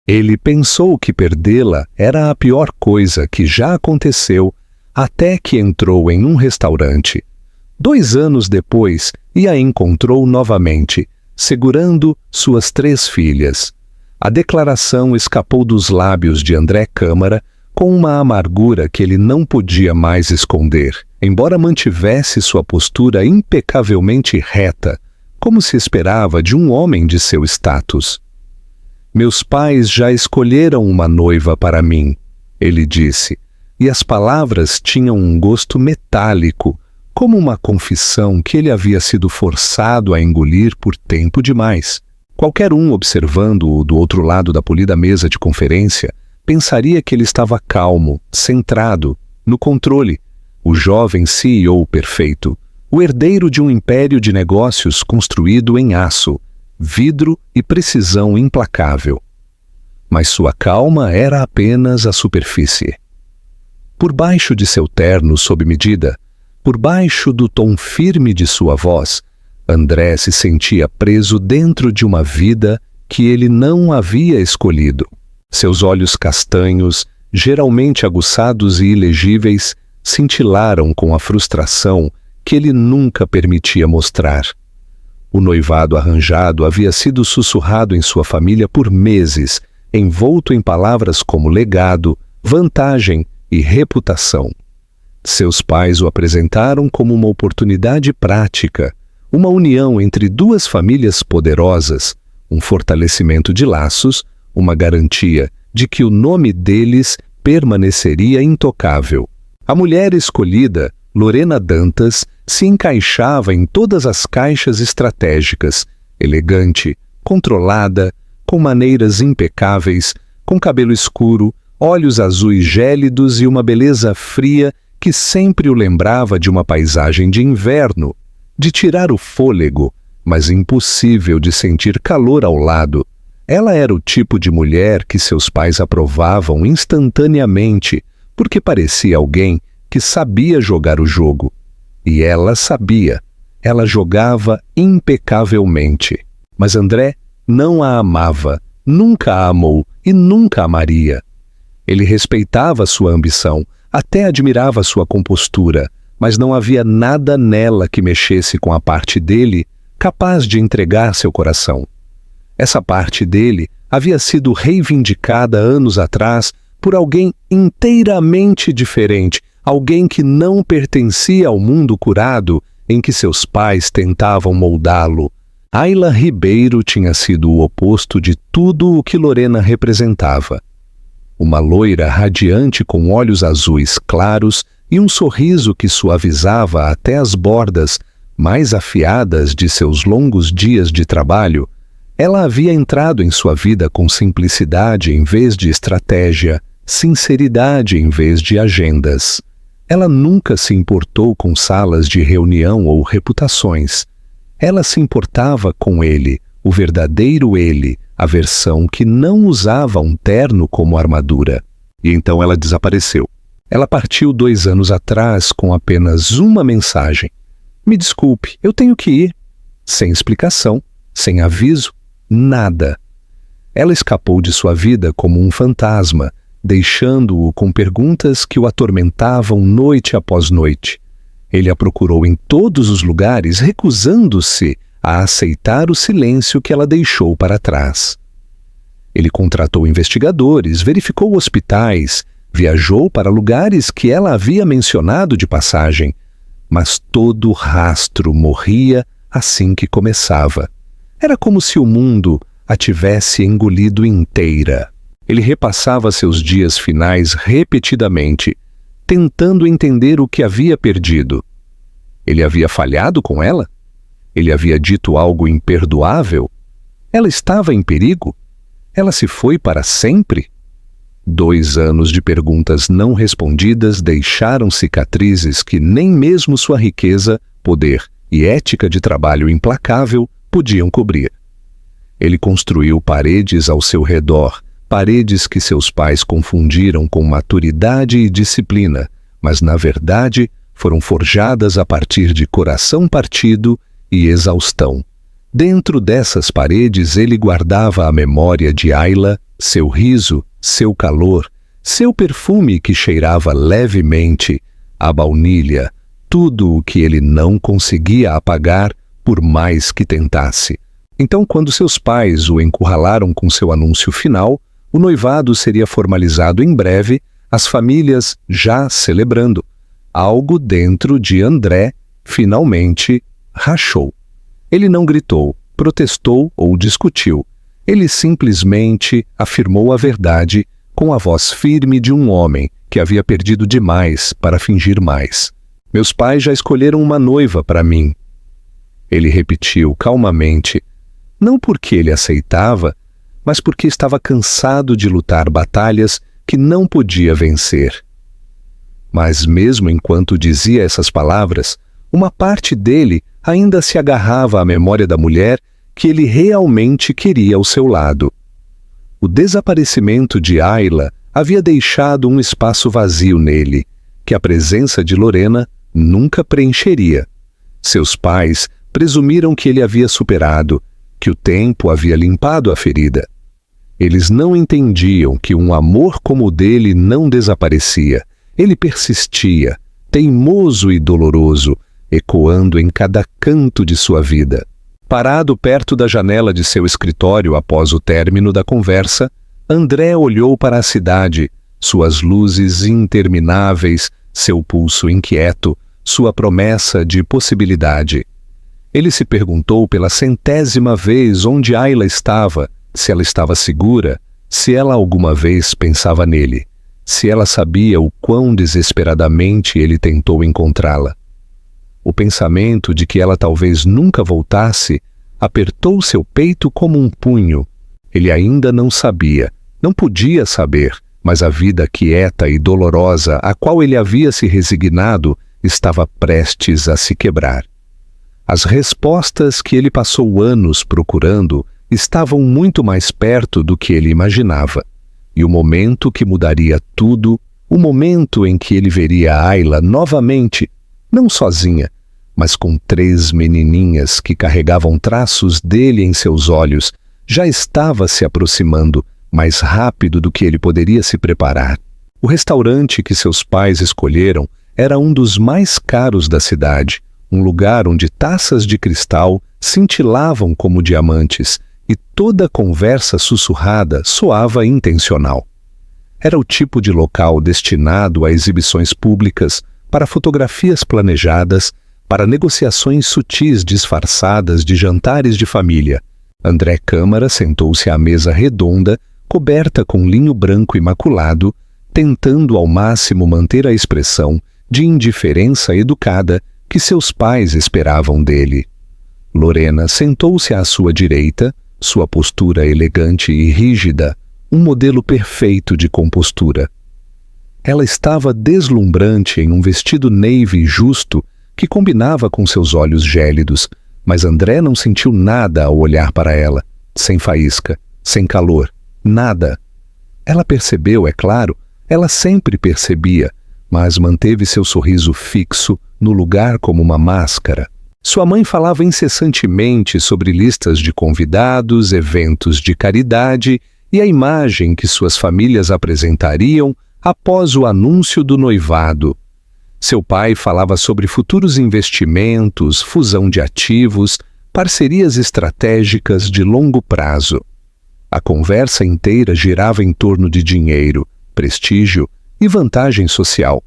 Ele pensou que perdê-la era a pior coisa que já aconteceu, até que entrou em um restaurante. 2 anos depois, e a encontrou novamente, segurando suas 3 filhas. A declaração escapou dos lábios de André Câmara com uma amargura que ele não podia mais esconder, embora mantivesse sua postura impecavelmente reta, como se esperava de um homem de seu status. Meus pais já escolheram uma noiva para mim, ele disse, e as palavras tinham um gosto metálico, como uma confissão que ele havia sido forçado a engolir por tempo demais. Qualquer um observando-o do outro lado da polida mesa de conferência pensaria que ele estava calmo, centrado, no controle, o jovem CEO perfeito, o herdeiro de um império de negócios construído em aço, vidro e precisão implacável. Mas sua calma era apenas a superfície. Por baixo de seu terno sob medida, por baixo do tom firme de sua voz, André se sentia preso dentro de uma vida que ele não havia escolhido. Seus olhos castanhos, geralmente aguçados e ilegíveis, cintilaram com a frustração que ele nunca permitia mostrar. O noivado arranjado havia sido sussurrado em sua família por meses, envolto em palavras como legado, vantagem e reputação. Seus pais o apresentaram como uma oportunidade prática, uma união entre 2 famílias poderosas, um fortalecimento de laços, uma garantia de que o nome deles permaneceria intocável. A mulher escolhida, Lorena Dantas, se encaixava em todas as caixas estratégicas, elegante, controlada, com maneiras impecáveis, com cabelo escuro, olhos azuis gélidos e uma beleza fria que sempre o lembrava de uma paisagem de inverno, de tirar o fôlego, mas impossível de sentir calor ao lado. Ela era o tipo de mulher que seus pais aprovavam instantaneamente, porque parecia alguém que sabia jogar o jogo. E ela sabia. Ela jogava impecavelmente. Mas André não a amava, nunca a amou e nunca amaria. Ele respeitava sua ambição, até admirava sua compostura, mas não havia nada nela que mexesse com a parte dele capaz de entregar seu coração. Essa parte dele havia sido reivindicada anos atrás por alguém inteiramente diferente, alguém que não pertencia ao mundo curado em que seus pais tentavam moldá-lo. Ayla Ribeiro tinha sido o oposto de tudo o que Lorena representava. Uma loira radiante com olhos azuis claros e um sorriso que suavizava até as bordas mais afiadas de seus longos dias de trabalho, ela havia entrado em sua vida com simplicidade em vez de estratégia, sinceridade em vez de agendas. Ela nunca se importou com salas de reunião ou reputações. Ela se importava com ele, o verdadeiro ele, a versão que não usava um terno como armadura. E então ela desapareceu. Ela partiu 2 anos atrás com apenas uma mensagem. Me desculpe, eu tenho que ir. Sem explicação, sem aviso, nada. Ela escapou de sua vida como um fantasma, deixando-o com perguntas que o atormentavam noite após noite. Ele a procurou em todos os lugares, recusando-se a aceitar o silêncio que ela deixou para trás. Ele contratou investigadores, verificou hospitais, viajou para lugares que ela havia mencionado de passagem, mas todo rastro morria assim que começava. Era como se o mundo a tivesse engolido inteira. Ele repassava seus dias finais repetidamente, tentando entender o que havia perdido. Ele havia falhado com ela? Ele havia dito algo imperdoável? Ela estava em perigo? Ela se foi para sempre? 2 anos de perguntas não respondidas deixaram cicatrizes que nem mesmo sua riqueza, poder e ética de trabalho implacável podiam cobrir. Ele construiu paredes ao seu redor, paredes que seus pais confundiram com maturidade e disciplina, mas na verdade foram forjadas a partir de coração partido e exaustão. Dentro dessas paredes ele guardava a memória de Ayla, seu riso, seu calor, seu perfume que cheirava levemente, a baunilha, tudo o que ele não conseguia apagar por mais que tentasse. Então, quando seus pais o encurralaram com seu anúncio final, o noivado seria formalizado em breve, as famílias já celebrando. Algo dentro de André, finalmente, rachou. Ele não gritou, protestou ou discutiu. Ele simplesmente afirmou a verdade com a voz firme de um homem que havia perdido demais para fingir mais. Meus pais já escolheram uma noiva para mim. Ele repetiu calmamente, não porque ele aceitava, mas porque estava cansado de lutar batalhas que não podia vencer. Mas mesmo enquanto dizia essas palavras, uma parte dele ainda se agarrava à memória da mulher que ele realmente queria ao seu lado. O desaparecimento de Ayla havia deixado um espaço vazio nele, que a presença de Lorena nunca preencheria. Seus pais presumiram que ele havia superado, que o tempo havia limpado a ferida. Eles não entendiam que um amor como o dele não desaparecia. Ele persistia, teimoso e doloroso, ecoando em cada canto de sua vida. Parado perto da janela de seu escritório após o término da conversa, André olhou para a cidade, suas luzes intermináveis, seu pulso inquieto, sua promessa de possibilidade. Ele se perguntou pela 100ª vez onde Ayla estava, se ela estava segura, se ela alguma vez pensava nele, se ela sabia o quão desesperadamente ele tentou encontrá-la. O pensamento de que ela talvez nunca voltasse apertou seu peito como um punho. Ele ainda não sabia, não podia saber, mas a vida quieta e dolorosa a qual ele havia se resignado estava prestes a se quebrar. As respostas que ele passou anos procurando estavam muito mais perto do que ele imaginava. E o momento que mudaria tudo, o momento em que ele veria Ayla novamente, não sozinha, mas com 3 menininhas que carregavam traços dele em seus olhos, já estava se aproximando, mais rápido do que ele poderia se preparar. O restaurante que seus pais escolheram era um dos mais caros da cidade, um lugar onde taças de cristal cintilavam como diamantes e toda conversa sussurrada soava intencional. Era o tipo de local destinado a exibições públicas, para fotografias planejadas, para negociações sutis disfarçadas de jantares de família. André Câmara sentou-se à mesa redonda, coberta com linho branco imaculado, tentando ao máximo manter a expressão de indiferença educada que seus pais esperavam dele. Lorena sentou-se à sua direita, sua postura elegante e rígida, um modelo perfeito de compostura. Ela estava deslumbrante em um vestido navy justo que combinava com seus olhos gélidos, mas André não sentiu nada ao olhar para ela, sem faísca, sem calor, nada. Ela percebeu, é claro, ela sempre percebia, mas manteve seu sorriso fixo no lugar como uma máscara. Sua mãe falava incessantemente sobre listas de convidados, eventos de caridade e a imagem que suas famílias apresentariam após o anúncio do noivado. Seu pai falava sobre futuros investimentos, fusão de ativos, parcerias estratégicas de longo prazo. A conversa inteira girava em torno de dinheiro, prestígio e vantagem social,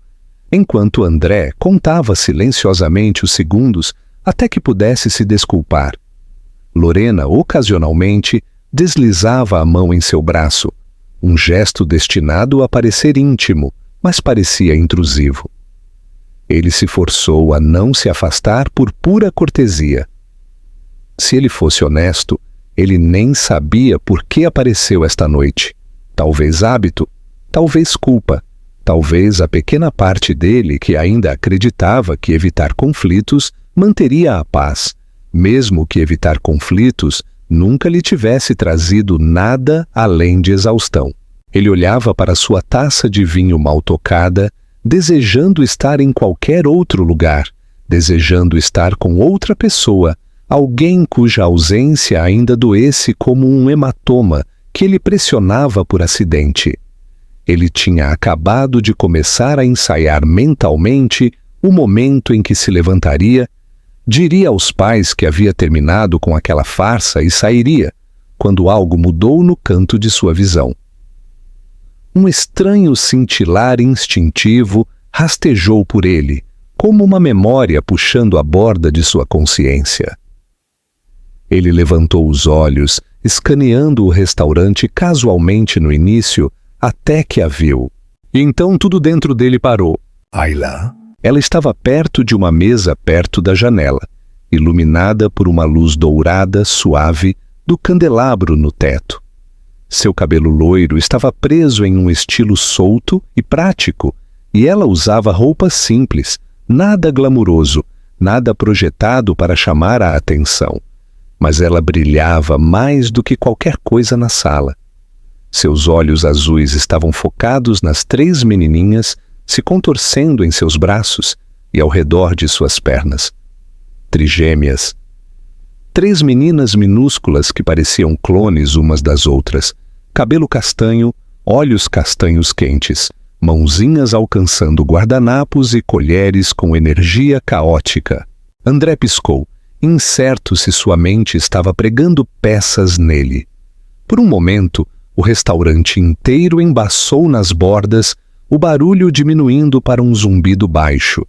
enquanto André contava silenciosamente os segundos até que pudesse se desculpar. Lorena, ocasionalmente, deslizava a mão em seu braço, um gesto destinado a parecer íntimo, mas parecia intrusivo. Ele se forçou a não se afastar por pura cortesia. Se ele fosse honesto, ele nem sabia por que apareceu esta noite. Talvez hábito, talvez culpa, talvez a pequena parte dele que ainda acreditava que evitar conflitos manteria a paz, mesmo que evitar conflitos nunca lhe tivesse trazido nada além de exaustão. Ele olhava para sua taça de vinho mal tocada, desejando estar em qualquer outro lugar, desejando estar com outra pessoa, alguém cuja ausência ainda doesse como um hematoma que ele pressionava por acidente. Ele tinha acabado de começar a ensaiar mentalmente o momento em que se levantaria, diria aos pais que havia terminado com aquela farsa e sairia, quando algo mudou no canto de sua visão. Um estranho cintilar instintivo rastejou por ele, como uma memória puxando a borda de sua consciência. Ele levantou os olhos, escaneando o restaurante casualmente no início, até que a viu. E então tudo dentro dele parou. Ayla? Ela estava perto de uma mesa perto da janela, iluminada por uma luz dourada suave do candelabro no teto. Seu cabelo loiro estava preso em um estilo solto e prático, e ela usava roupas simples, nada glamuroso, nada projetado para chamar a atenção. Mas ela brilhava mais do que qualquer coisa na sala. Seus olhos azuis estavam focados nas 3 menininhas se contorcendo em seus braços e ao redor de suas pernas. Trigêmeas. 3 meninas minúsculas que pareciam clones umas das outras, cabelo castanho, olhos castanhos quentes, mãozinhas alcançando guardanapos e colheres com energia caótica. André piscou, incerto se sua mente estava pregando peças nele. Por um momento, o restaurante inteiro embaçou nas bordas, o barulho diminuindo para um zumbido baixo.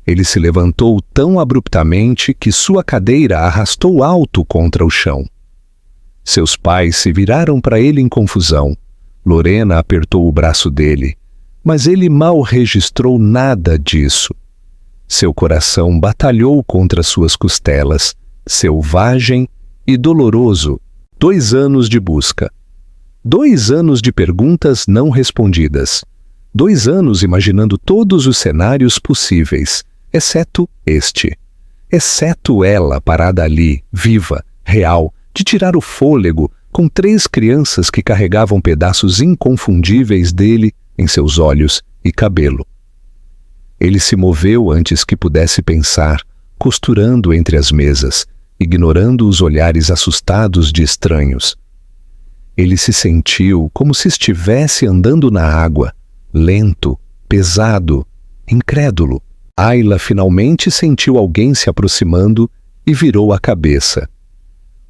Ele se levantou tão abruptamente que sua cadeira arrastou alto contra o chão. Seus pais se viraram para ele em confusão. Lorena apertou o braço dele, mas ele mal registrou nada disso. Seu coração batalhou contra suas costelas, selvagem e doloroso. 2 anos de busca. 2 anos de perguntas não respondidas. 2 anos imaginando todos os cenários possíveis, exceto este. Exceto ela parada ali, viva, real, de tirar o fôlego, com 3 crianças que carregavam pedaços inconfundíveis dele em seus olhos e cabelo. Ele se moveu antes que pudesse pensar, costurando entre as mesas, ignorando os olhares assustados de estranhos. Ele se sentiu como se estivesse andando na água, lento, pesado, incrédulo. Ayla finalmente sentiu alguém se aproximando e virou a cabeça.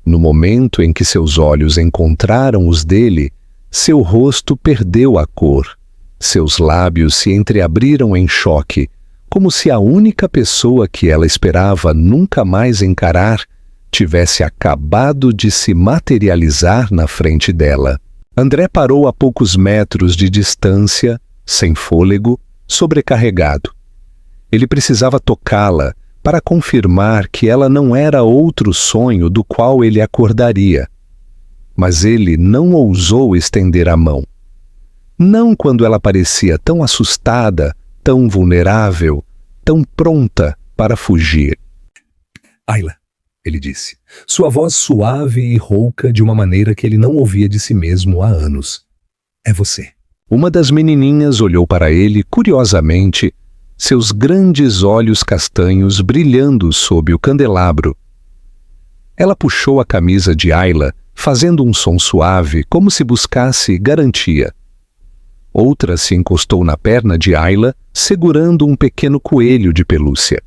No momento em que seus olhos encontraram os dele, seu rosto perdeu a cor. Seus lábios se entreabriram em choque, como se a única pessoa que ela esperava nunca mais encarar tivesse acabado de se materializar na frente dela. André parou a poucos metros de distância, sem fôlego, sobrecarregado. Ele precisava tocá-la para confirmar que ela não era outro sonho do qual ele acordaria. Mas ele não ousou estender a mão. Não quando ela parecia tão assustada, tão vulnerável, tão pronta para fugir. Ayla, ele disse, sua voz suave e rouca de uma maneira que ele não ouvia de si mesmo há anos. É você. Uma das menininhas olhou para ele curiosamente, seus grandes olhos castanhos brilhando sob o candelabro. Ela puxou a camisa de Ayla, fazendo um som suave, como se buscasse garantia. Outra se encostou na perna de Ayla, segurando um pequeno coelho de pelúcia.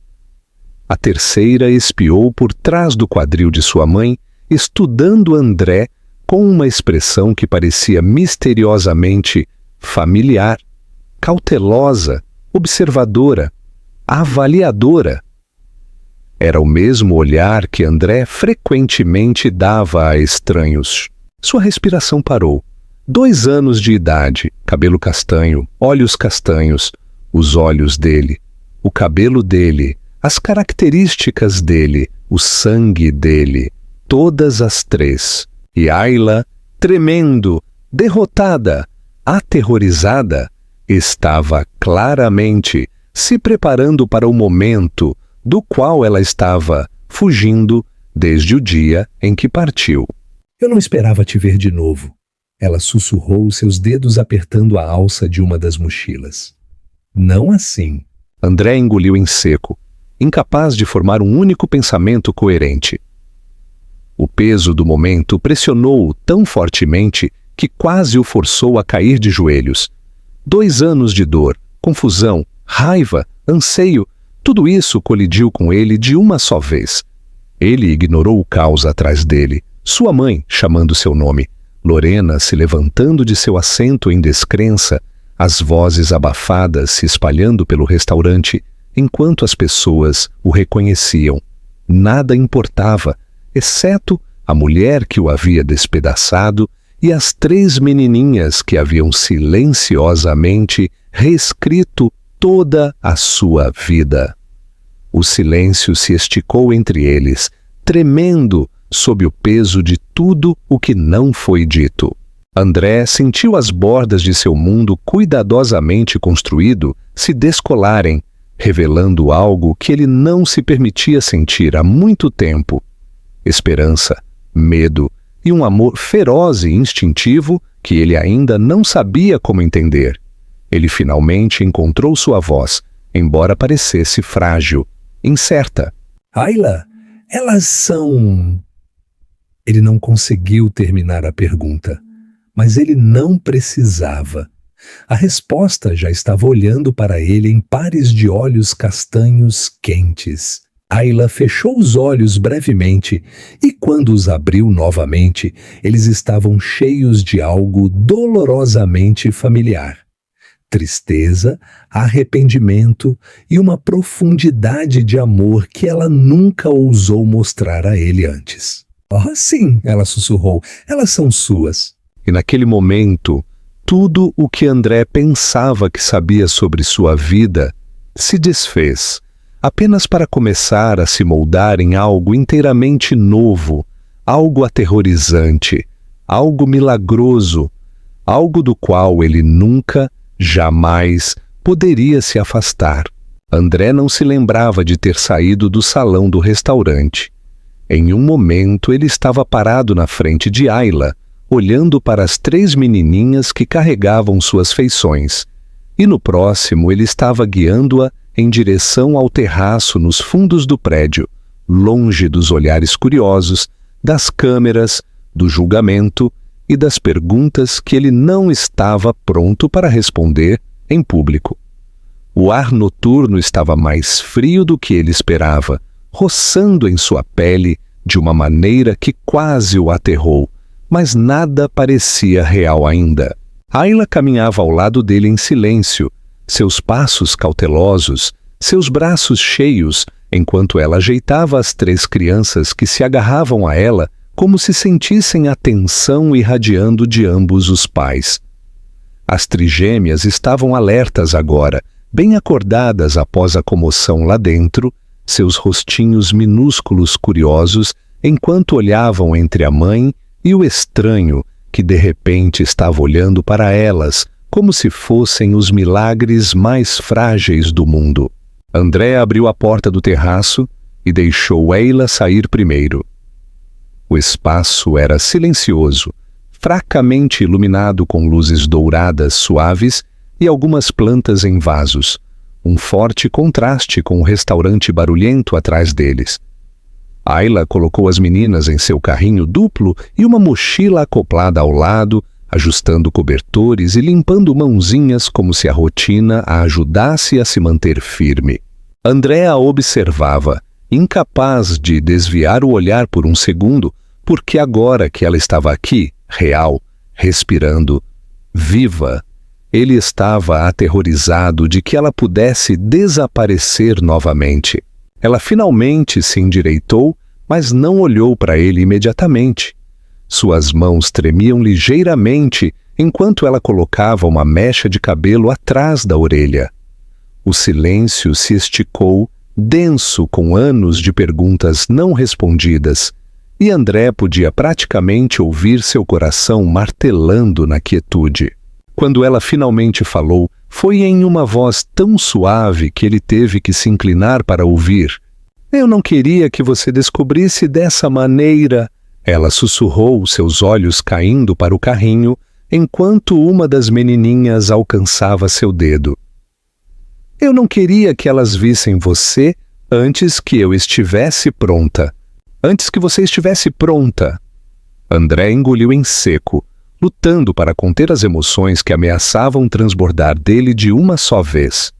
A terceira espiou por trás do quadril de sua mãe, estudando André com uma expressão que parecia misteriosamente familiar, cautelosa, observadora, avaliadora. Era o mesmo olhar que André frequentemente dava a estranhos. Sua respiração parou. 2 anos de idade, cabelo castanho, olhos castanhos, os olhos dele, o cabelo dele, as características dele, o sangue dele, todas as 3. E Ayla, tremendo, derrotada, aterrorizada, estava claramente se preparando para o momento do qual ela estava fugindo desde o dia em que partiu. Eu não esperava te ver de novo. Ela sussurrou, seus dedos apertando a alça de uma das mochilas. Não assim. André engoliu em seco, incapaz de formar um único pensamento coerente. O peso do momento pressionou-o tão fortemente que quase o forçou a cair de joelhos. 2 anos de dor, confusão, raiva, anseio, tudo isso colidiu com ele de uma só vez. Ele ignorou o caos atrás dele, sua mãe chamando seu nome, Lorena se levantando de seu assento em descrença, as vozes abafadas se espalhando pelo restaurante, enquanto as pessoas o reconheciam. Nada importava, exceto a mulher que o havia despedaçado e as 3 menininhas que haviam silenciosamente reescrito toda a sua vida. O silêncio se esticou entre eles, tremendo sob o peso de tudo o que não foi dito. André sentiu as bordas de seu mundo cuidadosamente construído se descolarem, revelando algo que ele não se permitia sentir há muito tempo: esperança, medo e um amor feroz e instintivo que ele ainda não sabia como entender. Ele finalmente encontrou sua voz, embora parecesse frágil, incerta. Ayla, elas são... Ele não conseguiu terminar a pergunta, mas ele não precisava. A resposta já estava olhando para ele em pares de olhos castanhos quentes. Ayla fechou os olhos brevemente e, quando os abriu novamente, eles estavam cheios de algo dolorosamente familiar. Tristeza, arrependimento e uma profundidade de amor que ela nunca ousou mostrar a ele antes. "Oh, sim", ela sussurrou, "elas são suas." E naquele momento, tudo o que André pensava que sabia sobre sua vida se desfez, apenas para começar a se moldar em algo inteiramente novo, algo aterrorizante, algo milagroso, algo do qual ele nunca, jamais poderia se afastar. André não se lembrava de ter saído do salão do restaurante. Em um momento ele estava parado na frente de Ayla, olhando para as 3 menininhas que carregavam suas feições, e no próximo ele estava guiando-a em direção ao terraço nos fundos do prédio, longe dos olhares curiosos, das câmeras, do julgamento e das perguntas que ele não estava pronto para responder em público. O ar noturno estava mais frio do que ele esperava, roçando em sua pele de uma maneira que quase o aterrou, mas nada parecia real ainda. Ayla caminhava ao lado dele em silêncio, seus passos cautelosos, seus braços cheios, enquanto ela ajeitava as 3 crianças que se agarravam a ela como se sentissem a tensão irradiando de ambos os pais. As trigêmeas estavam alertas agora, bem acordadas após a comoção lá dentro, seus rostinhos minúsculos curiosos, enquanto olhavam entre a mãe e o estranho que de repente estava olhando para elas como se fossem os milagres mais frágeis do mundo. André abriu a porta do terraço e deixou Ayla sair primeiro. O espaço era silencioso, fracamente iluminado com luzes douradas suaves e algumas plantas em vasos, um forte contraste com o restaurante barulhento atrás deles. Ayla colocou as meninas em seu carrinho duplo e uma mochila acoplada ao lado, ajustando cobertores e limpando mãozinhas como se a rotina a ajudasse a se manter firme. André a observava, incapaz de desviar o olhar por um segundo, porque agora que ela estava aqui, real, respirando, viva, ele estava aterrorizado de que ela pudesse desaparecer novamente. Ela finalmente se endireitou, mas não olhou para ele imediatamente. Suas mãos tremiam ligeiramente enquanto ela colocava uma mecha de cabelo atrás da orelha. O silêncio se esticou, denso com anos de perguntas não respondidas, e André podia praticamente ouvir seu coração martelando na quietude. Quando ela finalmente falou, foi em uma voz tão suave que ele teve que se inclinar para ouvir. "Eu não queria que você descobrisse dessa maneira", ela sussurrou, seus olhos caindo para o carrinho, enquanto uma das menininhas alcançava seu dedo. "Eu não queria que elas vissem você Antes que eu estivesse pronta. Antes que você estivesse pronta. André engoliu em seco, lutando para conter as emoções que ameaçavam transbordar dele de uma só vez.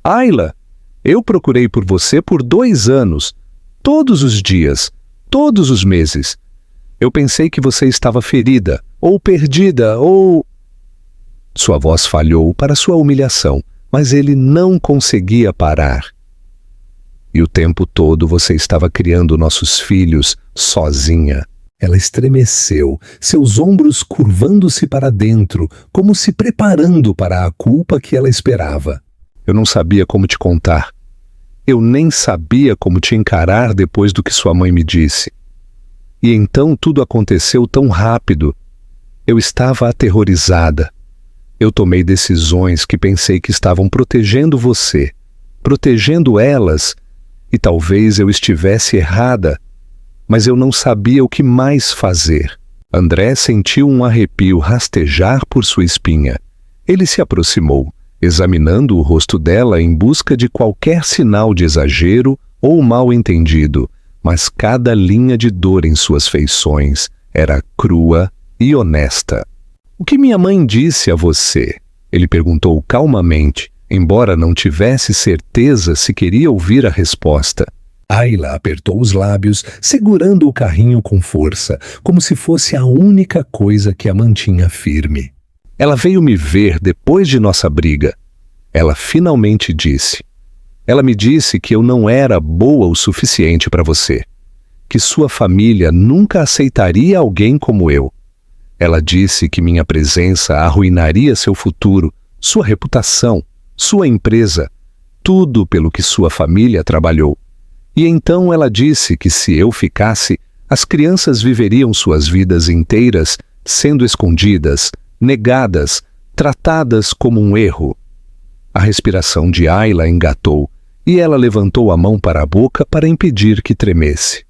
Ayla, eu procurei por você por 2 anos, todos os dias, todos os meses. Eu pensei que você estava ferida, ou perdida, ou... Sua voz falhou para sua humilhação, mas ele não conseguia parar. E o tempo todo você estava criando nossos filhos sozinha. Ela estremeceu, seus ombros curvando-se para dentro, como se preparando para a culpa que ela esperava. Eu não sabia como te contar. Eu nem sabia como te encarar depois do que sua mãe me disse. E então tudo aconteceu tão rápido. Eu estava aterrorizada. Eu tomei decisões que pensei que estavam protegendo você, protegendo elas, e talvez eu estivesse errada, mas eu não sabia o que mais fazer. André sentiu um arrepio rastejar por sua espinha. Ele se aproximou, examinando o rosto dela em busca de qualquer sinal de exagero ou mal-entendido, mas cada linha de dor em suas feições era crua e honesta. O que minha mãe disse a você? Ele perguntou calmamente, embora não tivesse certeza se queria ouvir a resposta. Ayla apertou os lábios, segurando o carrinho com força, como se fosse a única coisa que a mantinha firme. Ela veio me ver depois de nossa briga. Ela finalmente disse. Ela me disse que eu não era boa o suficiente para você, que sua família nunca aceitaria alguém como eu. Ela disse que minha presença arruinaria seu futuro, sua reputação, sua empresa, tudo pelo que sua família trabalhou. E então ela disse que se eu ficasse, as crianças viveriam suas vidas inteiras sendo escondidas, negadas, tratadas como um erro. A respiração de Ayla engatou e ela levantou a mão para a boca para impedir que tremesse.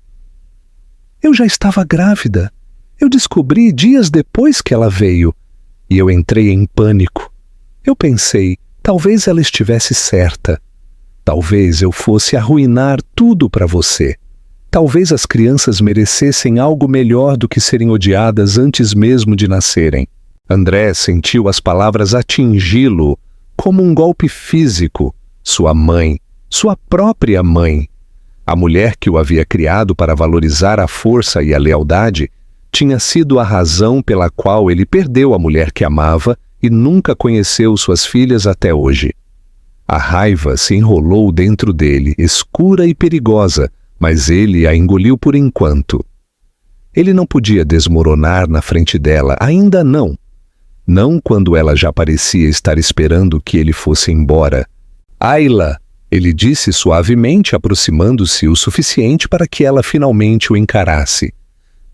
Eu já estava grávida. Eu descobri dias depois que ela veio e eu entrei em pânico. Eu pensei, talvez ela estivesse certa. Talvez eu fosse arruinar tudo para você. Talvez as crianças merecessem algo melhor do que serem odiadas antes mesmo de nascerem. André sentiu as palavras atingi-lo como um golpe físico. Sua mãe, sua própria mãe, a mulher que o havia criado para valorizar a força e a lealdade, tinha sido a razão pela qual ele perdeu a mulher que amava e nunca conheceu suas filhas até hoje. A raiva se enrolou dentro dele, escura e perigosa, mas ele a engoliu por enquanto. Ele não podia desmoronar na frente dela, ainda não. Não quando ela já parecia estar esperando que ele fosse embora. Ayla, ele disse suavemente, aproximando-se o suficiente para que ela finalmente o encarasse.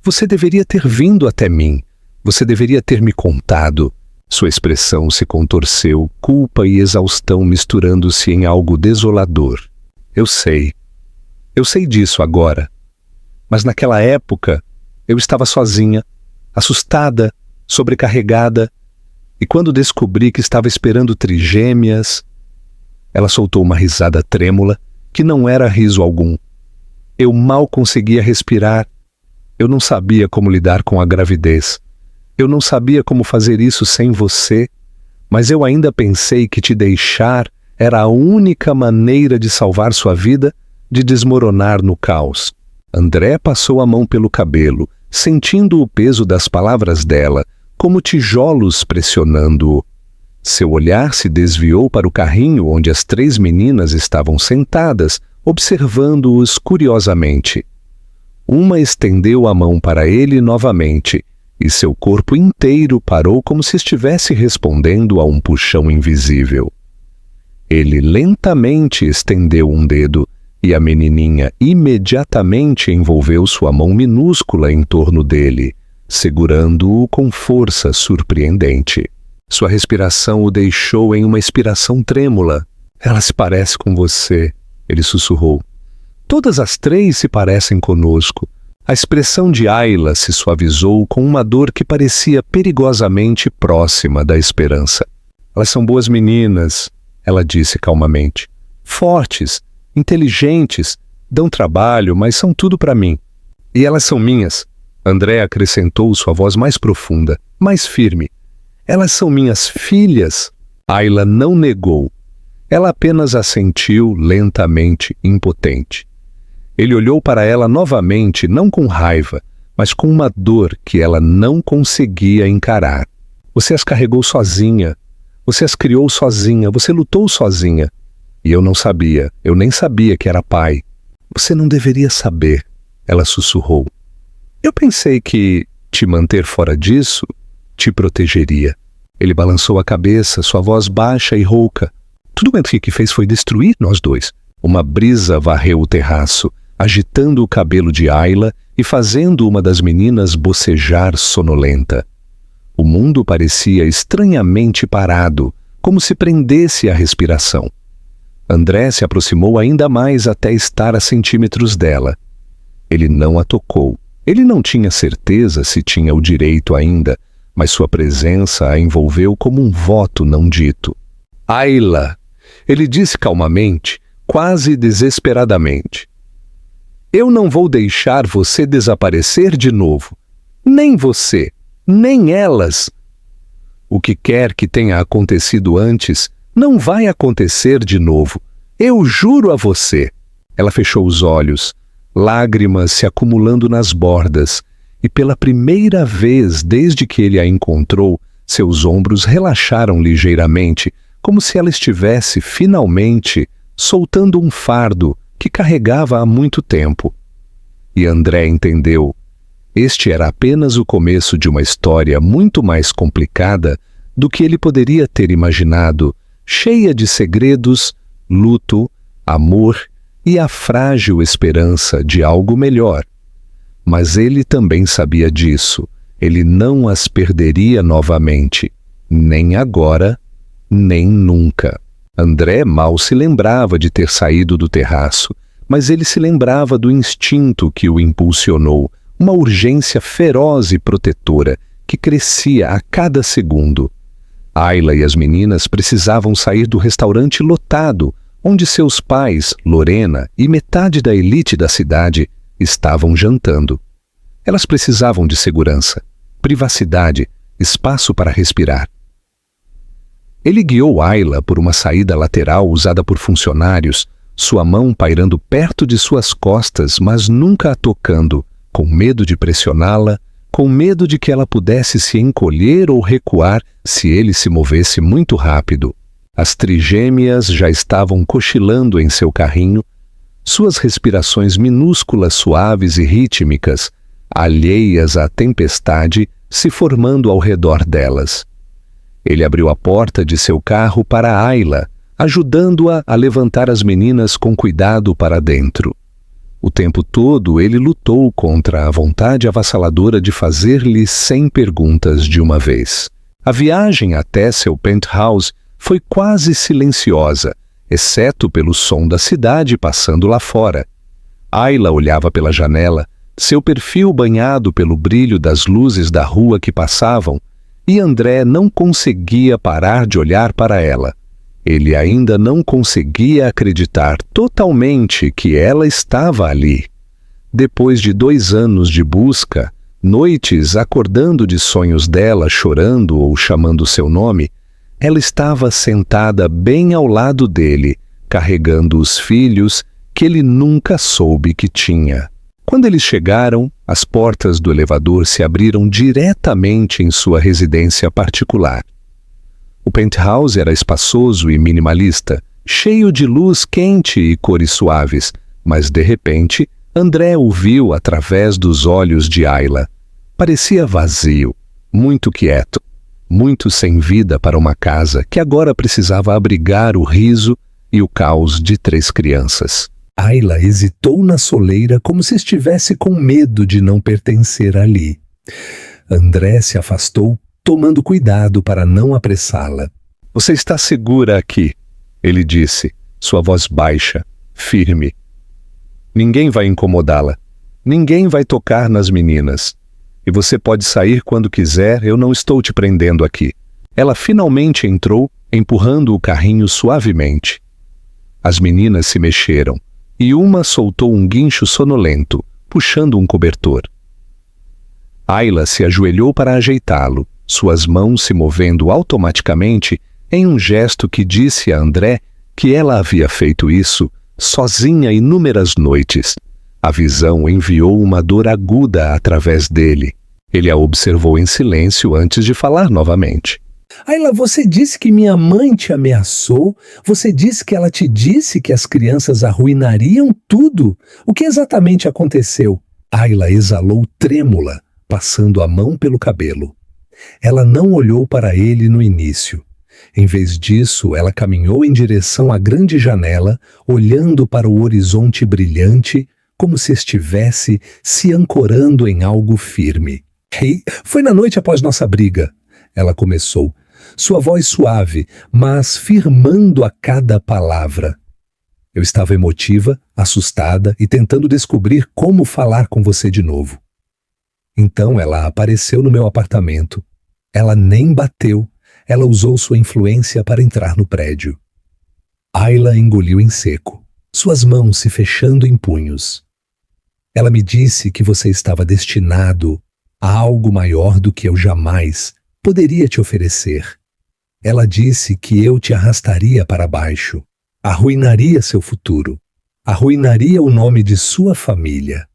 Você deveria ter vindo até mim. Você deveria ter me contado. Sua expressão se contorceu, culpa e exaustão misturando-se em algo desolador. Eu sei disso agora. Mas naquela época, eu estava sozinha, assustada, sobrecarregada, e quando descobri que estava esperando trigêmeas... Ela soltou uma risada trêmula, que não era riso algum. Eu mal conseguia respirar. Eu não sabia como lidar com a gravidez. Eu não sabia como fazer isso sem você, mas eu ainda pensei que te deixar era a única maneira de salvar sua vida, de desmoronar no caos. André passou a mão pelo cabelo, sentindo o peso das palavras dela, como tijolos pressionando-o. Seu olhar se desviou para o carrinho onde as 3 meninas estavam sentadas, observando-os curiosamente. Uma estendeu a mão para ele novamente, e seu corpo inteiro parou como se estivesse respondendo a um puxão invisível. Ele lentamente estendeu um dedo, e a menininha imediatamente envolveu sua mão minúscula em torno dele, segurando-o com força surpreendente. Sua respiração o deixou em uma expiração trêmula. Ela se parece com você, ele sussurrou. Todas as 3 se parecem conosco. A expressão de Ayla se suavizou com uma dor que parecia perigosamente próxima da esperança. Elas são boas meninas, ela disse calmamente. Fortes, inteligentes, dão trabalho, mas são tudo para mim. E elas são minhas. André acrescentou sua voz mais profunda, mais firme. Elas são minhas filhas. Ayla não negou. Ela apenas assentiu lentamente, impotente. Ele olhou para ela novamente, não com raiva, mas com uma dor que ela não conseguia encarar. Você as carregou sozinha. Você as criou sozinha. Você lutou sozinha. E eu não sabia. Eu nem sabia que era pai. Você não deveria saber, ela sussurrou. Eu pensei que te manter fora disso te protegeria. Ele balançou a cabeça, sua voz baixa e rouca. Tudo o que fez foi destruir nós dois. Uma brisa varreu o terraço, agitando o cabelo de Ayla e fazendo uma das meninas bocejar sonolenta. O mundo parecia estranhamente parado, como se prendesse a respiração. André se aproximou ainda mais até estar a centímetros dela. Ele não a tocou. Ele não tinha certeza se tinha o direito ainda, mas sua presença a envolveu como um voto não dito. Ayla, ele disse calmamente, quase desesperadamente. Eu não vou deixar você desaparecer de novo. Nem você, nem elas. O que quer que tenha acontecido antes não vai acontecer de novo. Eu juro a você. Ela fechou os olhos, lágrimas se acumulando nas bordas, e pela primeira vez desde que ele a encontrou, seus ombros relaxaram ligeiramente, como se ela estivesse, finalmente, soltando um fardo que carregava há muito tempo. E André entendeu. Este era apenas o começo de uma história muito mais complicada do que ele poderia ter imaginado, cheia de segredos, luto, amor e a frágil esperança de algo melhor. Mas ele também sabia disso. Ele não as perderia novamente, nem agora, nem nunca. André mal se lembrava de ter saído do terraço, mas ele se lembrava do instinto que o impulsionou, uma urgência feroz e protetora que crescia a cada segundo. Ayla e as meninas precisavam sair do restaurante lotado, onde seus pais, Lorena e metade da elite da cidade estavam jantando. Elas precisavam de segurança, privacidade, espaço para respirar. Ele guiou Ayla por uma saída lateral usada por funcionários, sua mão pairando perto de suas costas, mas nunca a tocando, com medo de pressioná-la, com medo de que ela pudesse se encolher ou recuar se ele se movesse muito rápido. As trigêmeas já estavam cochilando em seu carrinho, suas respirações minúsculas, suaves e rítmicas, alheias à tempestade, se formando ao redor delas. Ele abriu a porta de seu carro para Ayla, ajudando-a a levantar as meninas com cuidado para dentro. O tempo todo ele lutou contra a vontade avassaladora de fazer-lhe 100 perguntas de uma vez. A viagem até seu penthouse foi quase silenciosa, exceto pelo som da cidade passando lá fora. Ayla olhava pela janela, seu perfil banhado pelo brilho das luzes da rua que passavam, e André não conseguia parar de olhar para ela. Ele ainda não conseguia acreditar totalmente que ela estava ali. Depois de 2 anos de busca, noites acordando de sonhos dela, chorando ou chamando seu nome, ela estava sentada bem ao lado dele, carregando os filhos que ele nunca soube que tinha. Quando eles chegaram, as portas do elevador se abriram diretamente em sua residência particular. O penthouse era espaçoso e minimalista, cheio de luz quente e cores suaves, mas de repente, André o viu através dos olhos de Ayla. Parecia vazio, muito quieto, muito sem vida para uma casa que agora precisava abrigar o riso e o caos de 3 crianças. Ayla hesitou na soleira como se estivesse com medo de não pertencer ali. André se afastou, tomando cuidado para não apressá-la. Você está segura aqui, ele disse, sua voz baixa, firme. Ninguém vai incomodá-la. Ninguém vai tocar nas meninas. E você pode sair quando quiser, eu não estou te prendendo aqui. Ela finalmente entrou, empurrando o carrinho suavemente. As meninas se mexeram, e uma soltou um guincho sonolento, puxando um cobertor. Ayla se ajoelhou para ajeitá-lo, suas mãos se movendo automaticamente em um gesto que disse a André que ela havia feito isso sozinha inúmeras noites. A visão enviou uma dor aguda através dele. Ele a observou em silêncio antes de falar novamente. Ayla, você disse que minha mãe te ameaçou? Você disse que ela te disse que as crianças arruinariam tudo? O que exatamente aconteceu? Ayla exalou trêmula, passando a mão pelo cabelo. Ela não olhou para ele no início. Em vez disso, ela caminhou em direção à grande janela, olhando para o horizonte brilhante, como se estivesse se ancorando em algo firme. Hey, foi na noite após nossa briga, ela começou, sua voz suave, mas firmando a cada palavra. Eu estava emotiva, assustada e tentando descobrir como falar com você de novo. Então ela apareceu no meu apartamento. Ela nem bateu, ela usou sua influência para entrar no prédio. Ayla engoliu em seco, suas mãos se fechando em punhos. Ela me disse que você estava destinado a algo maior do que eu jamais poderia te oferecer. Ela disse que eu te arrastaria para baixo, arruinaria seu futuro, arruinaria o nome de sua família.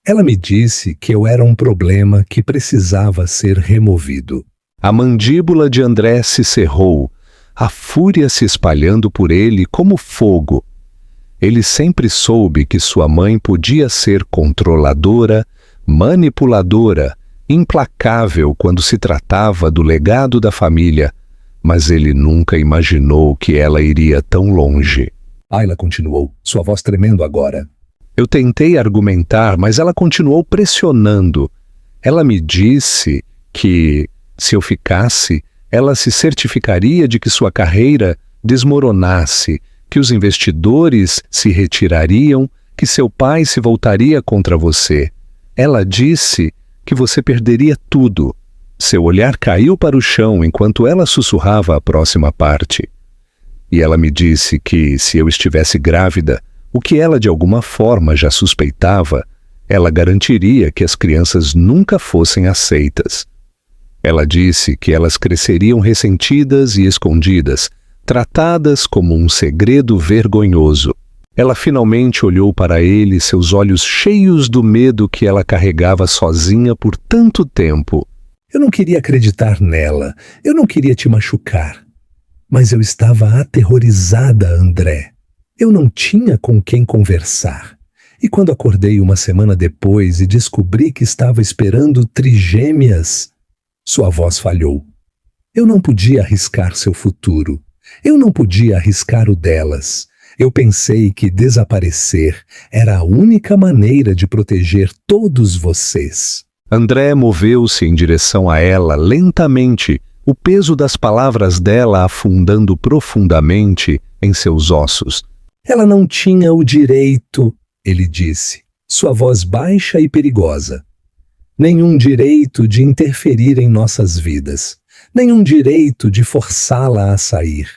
Ela me disse que eu era um problema que precisava ser removido. A mandíbula de André se cerrou, a fúria se espalhando por ele como fogo. Ele sempre soube que sua mãe podia ser controladora, manipuladora, implacável quando se tratava do legado da família, mas ele nunca imaginou que ela iria tão longe. Ayla continuou, sua voz tremendo agora. Eu tentei argumentar, mas ela continuou pressionando. Ela me disse que, se eu ficasse, ela se certificaria de que sua carreira desmoronasse, que os investidores se retirariam, que seu pai se voltaria contra você. Ela disse que você perderia tudo. Seu olhar caiu para o chão enquanto ela sussurrava a próxima parte. E ela me disse que, se eu estivesse grávida, o que ela de alguma forma já suspeitava, ela garantiria que as crianças nunca fossem aceitas. Ela disse que elas cresceriam ressentidas e escondidas, tratadas como um segredo vergonhoso. Ela finalmente olhou para ele, seus olhos cheios do medo que ela carregava sozinha por tanto tempo. Eu não queria acreditar nela, eu não queria te machucar. Mas eu estava aterrorizada, André. Eu não tinha com quem conversar. E quando acordei uma semana depois e descobri que estava esperando trigêmeas, sua voz falhou. Eu não podia arriscar seu futuro. Eu não podia arriscar o delas. Eu pensei que desaparecer era a única maneira de proteger todos vocês. André moveu-se em direção a ela lentamente, o peso das palavras dela afundando profundamente em seus ossos. Ela não tinha o direito, ele disse, sua voz baixa e perigosa. Nenhum direito de interferir em nossas vidas. Nenhum direito de forçá-la a sair.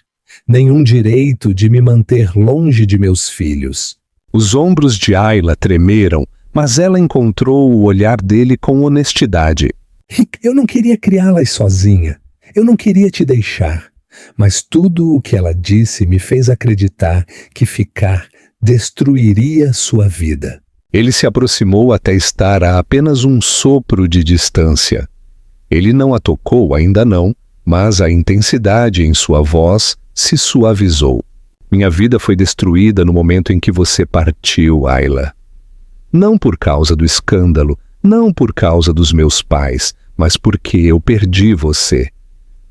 Nenhum direito de me manter longe de meus filhos. Os ombros de Ayla tremeram, mas ela encontrou o olhar dele com honestidade. Rick, eu não queria criá-las sozinha. Eu não queria te deixar. Mas tudo o que ela disse me fez acreditar que ficar destruiria sua vida. Ele se aproximou até estar a apenas um sopro de distância. Ele não a tocou, ainda não, mas a intensidade em sua voz se suavizou. Minha vida foi destruída no momento em que você partiu, Ayla. Não por causa do escândalo, não por causa dos meus pais, mas porque eu perdi você.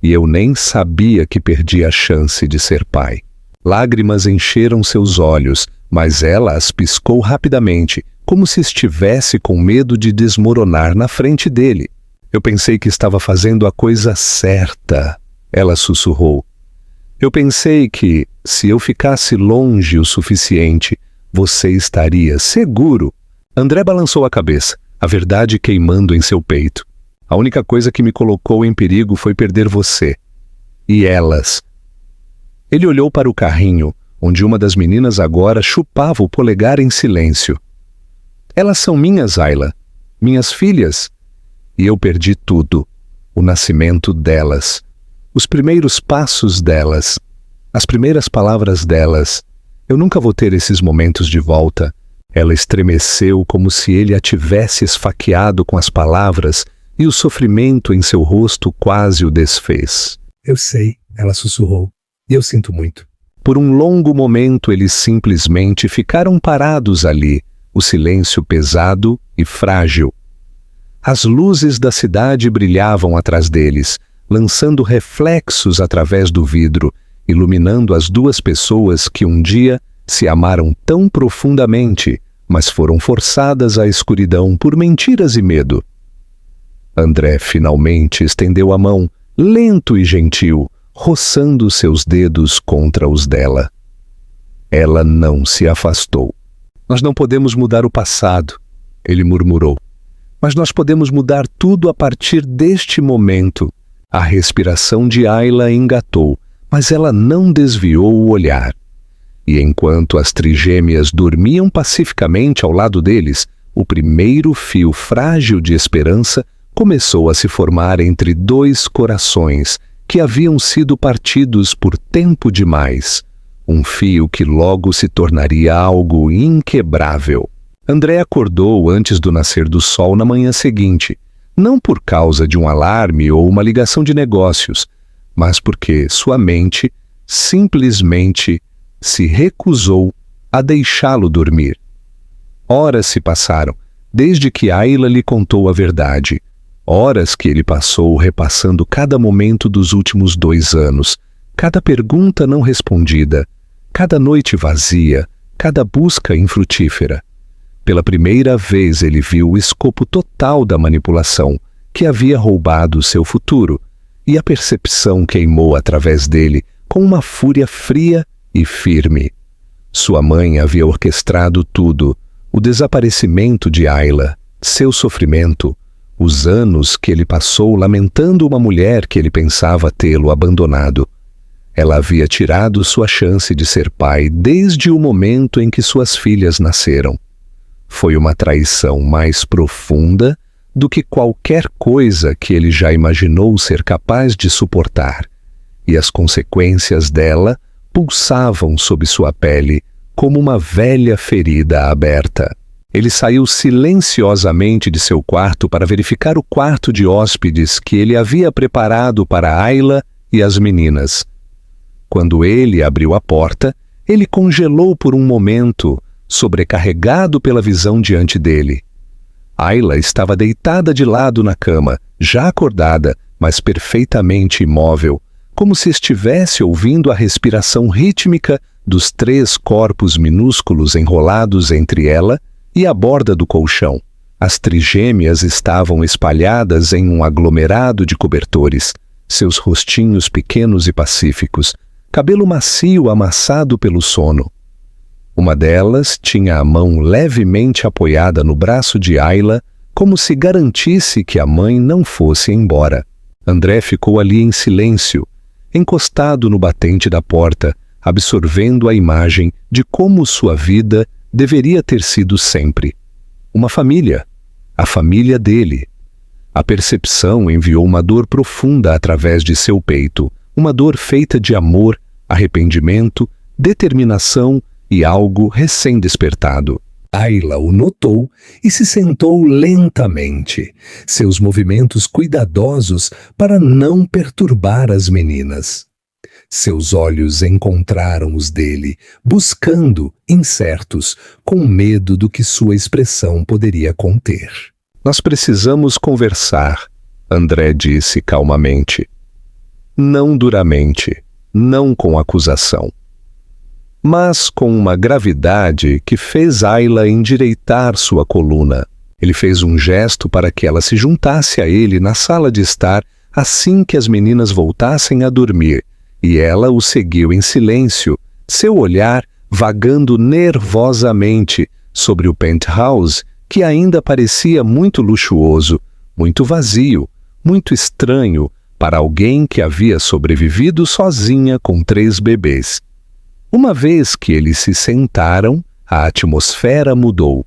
E eu nem sabia que perdi a chance de ser pai. Lágrimas encheram seus olhos, mas ela as piscou rapidamente, como se estivesse com medo de desmoronar na frente dele. Eu pensei que estava fazendo a coisa certa, ela sussurrou. Eu pensei que, se eu ficasse longe o suficiente, você estaria seguro. André balançou a cabeça, a verdade queimando em seu peito. A única coisa que me colocou em perigo foi perder você. E elas. Ele olhou para o carrinho, onde uma das meninas agora chupava o polegar em silêncio. Elas são minhas, Ayla, minhas filhas. E eu perdi tudo, o nascimento delas, os primeiros passos delas, as primeiras palavras delas. Eu nunca vou ter esses momentos de volta. Ela estremeceu como se ele a tivesse esfaqueado com as palavras e o sofrimento em seu rosto quase o desfez. Eu sei, ela sussurrou, e eu sinto muito. Por um longo momento eles simplesmente ficaram parados ali, o silêncio pesado e frágil. As luzes da cidade brilhavam atrás deles, lançando reflexos através do vidro, iluminando as duas pessoas que um dia se amaram tão profundamente, mas foram forçadas à escuridão por mentiras e medo. André finalmente estendeu a mão, lento e gentil, roçando seus dedos contra os dela. Ela não se afastou. Nós não podemos mudar o passado, ele murmurou. Mas nós podemos mudar tudo a partir deste momento. A respiração de Ayla engatou, mas ela não desviou o olhar. E enquanto as trigêmeas dormiam pacificamente ao lado deles, o primeiro fio frágil de esperança começou a se formar entre dois corações que haviam sido partidos por tempo demais. Um fio que logo se tornaria algo inquebrável. André acordou antes do nascer do sol na manhã seguinte, não por causa de um alarme ou uma ligação de negócios, mas porque sua mente simplesmente se recusou a deixá-lo dormir. Horas se passaram, desde que Ayla lhe contou a verdade. Horas que ele passou repassando cada momento dos últimos 2 anos, cada pergunta não respondida, cada noite vazia, cada busca infrutífera. Pela primeira vez ele viu o escopo total da manipulação que havia roubado seu futuro, e a percepção queimou através dele com uma fúria fria e firme. Sua mãe havia orquestrado tudo, o desaparecimento de Ayla, seu sofrimento, os anos que ele passou lamentando uma mulher que ele pensava tê-lo abandonado. Ela havia tirado sua chance de ser pai desde o momento em que suas filhas nasceram. Foi uma traição mais profunda do que qualquer coisa que ele já imaginou ser capaz de suportar, e as consequências dela pulsavam sob sua pele como uma velha ferida aberta. Ele saiu silenciosamente de seu quarto para verificar o quarto de hóspedes que ele havia preparado para Ayla e as meninas. Quando ele abriu a porta, ele congelou por um momento, sobrecarregado pela visão diante dele. Ayla estava deitada de lado na cama, já acordada, mas perfeitamente imóvel, como se estivesse ouvindo a respiração rítmica dos 3 corpos minúsculos enrolados entre ela e a borda do colchão. As trigêmeas estavam espalhadas em um aglomerado de cobertores, seus rostinhos pequenos e pacíficos, cabelo macio amassado pelo sono. Uma delas tinha a mão levemente apoiada no braço de Ayla, como se garantisse que a mãe não fosse embora. André ficou ali em silêncio, encostado no batente da porta, absorvendo a imagem de como sua vida deveria ter sido sempre. Uma família, a família dele. A percepção enviou uma dor profunda através de seu peito, uma dor feita de amor, arrependimento, determinação e algo recém-despertado. Ayla o notou e se sentou lentamente, seus movimentos cuidadosos para não perturbar as meninas. Seus olhos encontraram os dele, buscando, incertos, com medo do que sua expressão poderia conter. Nós precisamos conversar, André disse calmamente. Não duramente, não com acusação, mas com uma gravidade que fez Ayla endireitar sua coluna. Ele fez um gesto para que ela se juntasse a ele na sala de estar assim que as meninas voltassem a dormir, e ela o seguiu em silêncio, seu olhar vagando nervosamente sobre o penthouse, que ainda parecia muito luxuoso, muito vazio, muito estranho para alguém que havia sobrevivido sozinha com 3 bebês. Uma vez que eles se sentaram, a atmosfera mudou.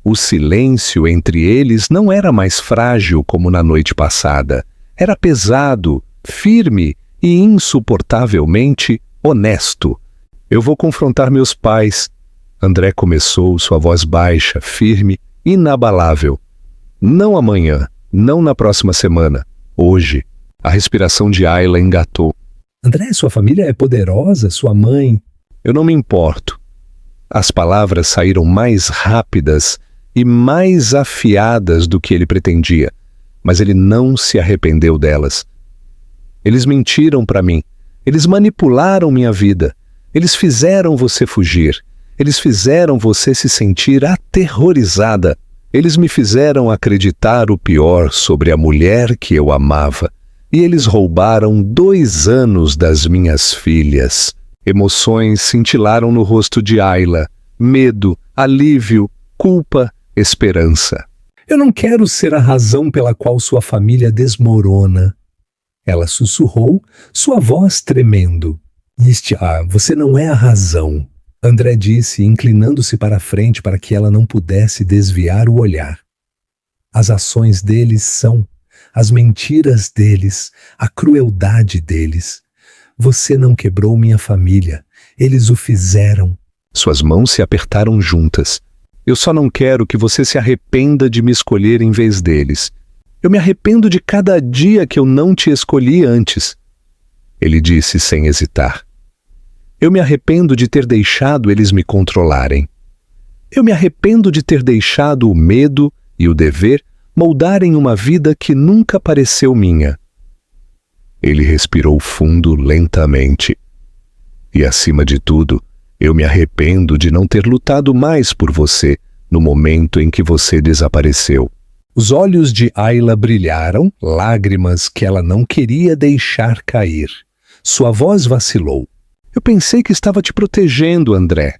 O silêncio entre eles não era mais frágil como na noite passada. Era pesado, firme e insuportavelmente honesto. Eu vou confrontar meus pais. André começou, sua voz baixa, firme, inabalável. Não amanhã, não na próxima semana. Hoje. A respiração de Ayla engatou. André, sua família é poderosa, sua mãe... Eu não me importo. As palavras saíram mais rápidas e mais afiadas do que ele pretendia, mas ele não se arrependeu delas. Eles mentiram para mim. Eles manipularam minha vida. Eles fizeram você fugir. Eles fizeram você se sentir aterrorizada. Eles me fizeram acreditar o pior sobre a mulher que eu amava. E eles roubaram 2 anos das minhas filhas. Emoções cintilaram no rosto de Ayla. Medo, alívio, culpa, esperança. Eu não quero ser a razão pela qual sua família desmorona. Ela sussurrou, sua voz tremendo. Você não é a razão. André disse, inclinando-se para a frente para que ela não pudesse desviar o olhar. As ações deles são, as mentiras deles, a crueldade deles. Você não quebrou minha família. Eles o fizeram. Suas mãos se apertaram juntas. Eu só não quero que você se arrependa de me escolher em vez deles. Eu me arrependo de cada dia que eu não te escolhi antes. Ele disse sem hesitar. Eu me arrependo de ter deixado eles me controlarem. Eu me arrependo de ter deixado o medo e o dever moldarem uma vida que nunca pareceu minha. Ele respirou fundo lentamente. E, acima de tudo, eu me arrependo de não ter lutado mais por você no momento em que você desapareceu. Os olhos de Ayla brilharam, lágrimas que ela não queria deixar cair. Sua voz vacilou. Eu pensei que estava te protegendo, André.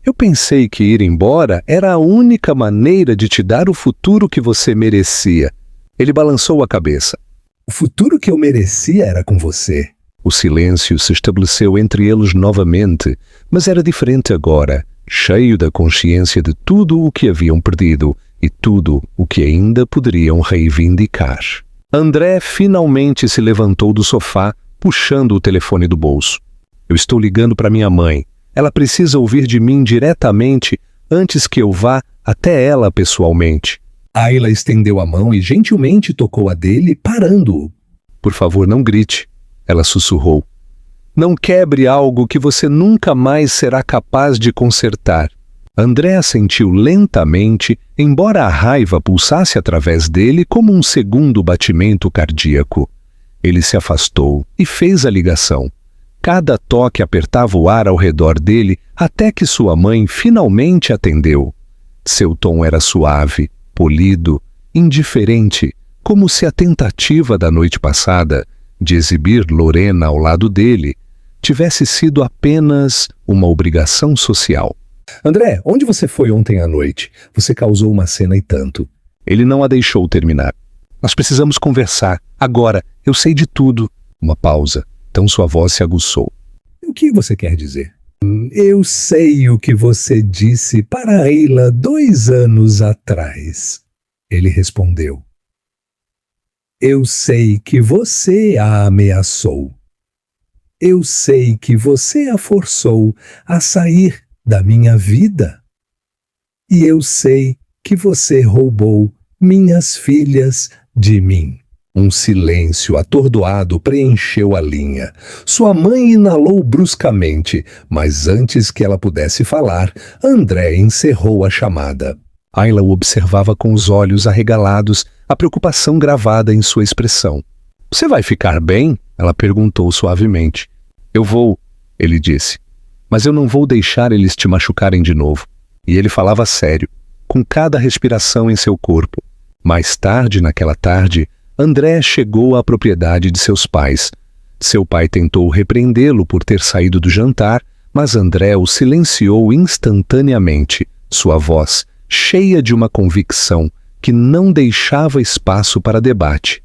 Eu pensei que ir embora era a única maneira de te dar o futuro que você merecia. Ele balançou a cabeça. O futuro que eu merecia era com você. O silêncio se estabeleceu entre eles novamente, mas era diferente agora, cheio da consciência de tudo o que haviam perdido e tudo o que ainda poderiam reivindicar. André finalmente se levantou do sofá, puxando o telefone do bolso. Eu estou ligando para minha mãe. Ela precisa ouvir de mim diretamente antes que eu vá até ela pessoalmente. Ayla estendeu a mão e gentilmente tocou a dele, parando-o. Por favor, não grite, ela sussurrou. Não quebre algo que você nunca mais será capaz de consertar. André assentiu lentamente, embora a raiva pulsasse através dele como um segundo batimento cardíaco. Ele se afastou e fez a ligação. Cada toque apertava o ar ao redor dele até que sua mãe finalmente atendeu. Seu tom era suave, polido, indiferente, como se a tentativa da noite passada de exibir Lorena ao lado dele tivesse sido apenas uma obrigação social. André, onde você foi ontem à noite? Você causou uma cena e tanto. Ele não a deixou terminar. Nós precisamos conversar. Agora, eu sei de tudo. Uma pausa. Então sua voz se aguçou. O que você quer dizer? Eu sei o que você disse para Ayla 2 anos atrás. Ele respondeu. Eu sei que você a ameaçou. Eu sei que você a forçou a sair da minha vida. E eu sei que você roubou minhas filhas de mim. Um silêncio atordoado preencheu a linha. Sua mãe inalou bruscamente, mas antes que ela pudesse falar, André encerrou a chamada. Ayla o observava com os olhos arregalados, a preocupação gravada em sua expressão. Você vai ficar bem? Ela perguntou suavemente. Eu vou, ele disse. Mas eu não vou deixar eles te machucarem de novo. E ele falava sério, com cada respiração em seu corpo. Mais tarde, naquela tarde, André chegou à propriedade de seus pais. Seu pai tentou repreendê-lo por ter saído do jantar, mas André o silenciou instantaneamente, sua voz cheia de uma convicção que não deixava espaço para debate.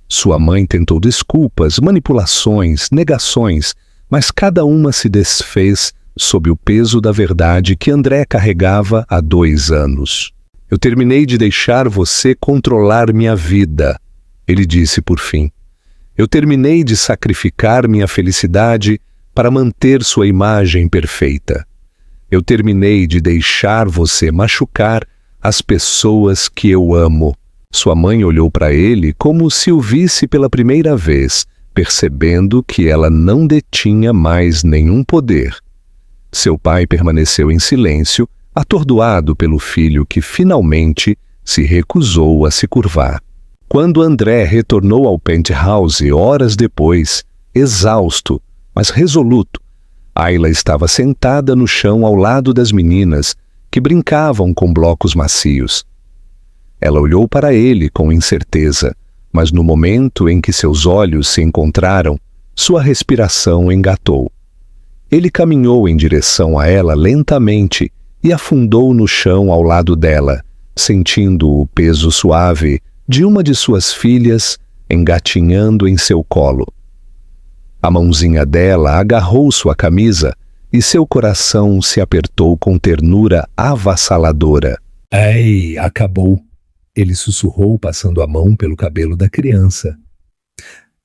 Sua mãe tentou desculpas, manipulações, negações, mas cada uma se desfez sob o peso da verdade que André carregava há 2 anos. Eu terminei de deixar você controlar minha vida, ele disse por fim. Eu terminei de sacrificar minha felicidade para manter sua imagem perfeita. Eu terminei de deixar você machucar as pessoas que eu amo. Sua mãe olhou para ele como se o visse pela primeira vez, percebendo que ela não detinha mais nenhum poder. Seu pai permaneceu em silêncio, atordoado pelo filho que finalmente se recusou a se curvar. Quando André retornou ao penthouse horas depois, exausto, mas resoluto, Ayla estava sentada no chão ao lado das meninas, que brincavam com blocos macios. Ela olhou para ele com incerteza, mas no momento em que seus olhos se encontraram, sua respiração engatou. Ele caminhou em direção a ela lentamente e afundou no chão ao lado dela, sentindo o peso suave de uma de suas filhas engatinhando em seu colo. A mãozinha dela agarrou sua camisa e seu coração se apertou com ternura avassaladora. Ei, acabou. Ele sussurrou, passando a mão pelo cabelo da criança.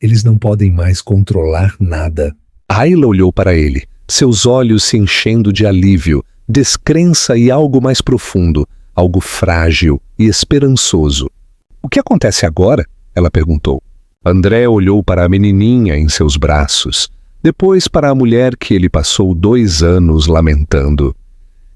Eles não podem mais controlar nada. Ayla olhou para ele, seus olhos se enchendo de alívio, descrença e algo mais profundo, algo frágil e esperançoso. O que acontece agora? Ela perguntou. André olhou para a menininha em seus braços, depois para a mulher que ele passou 2 anos lamentando.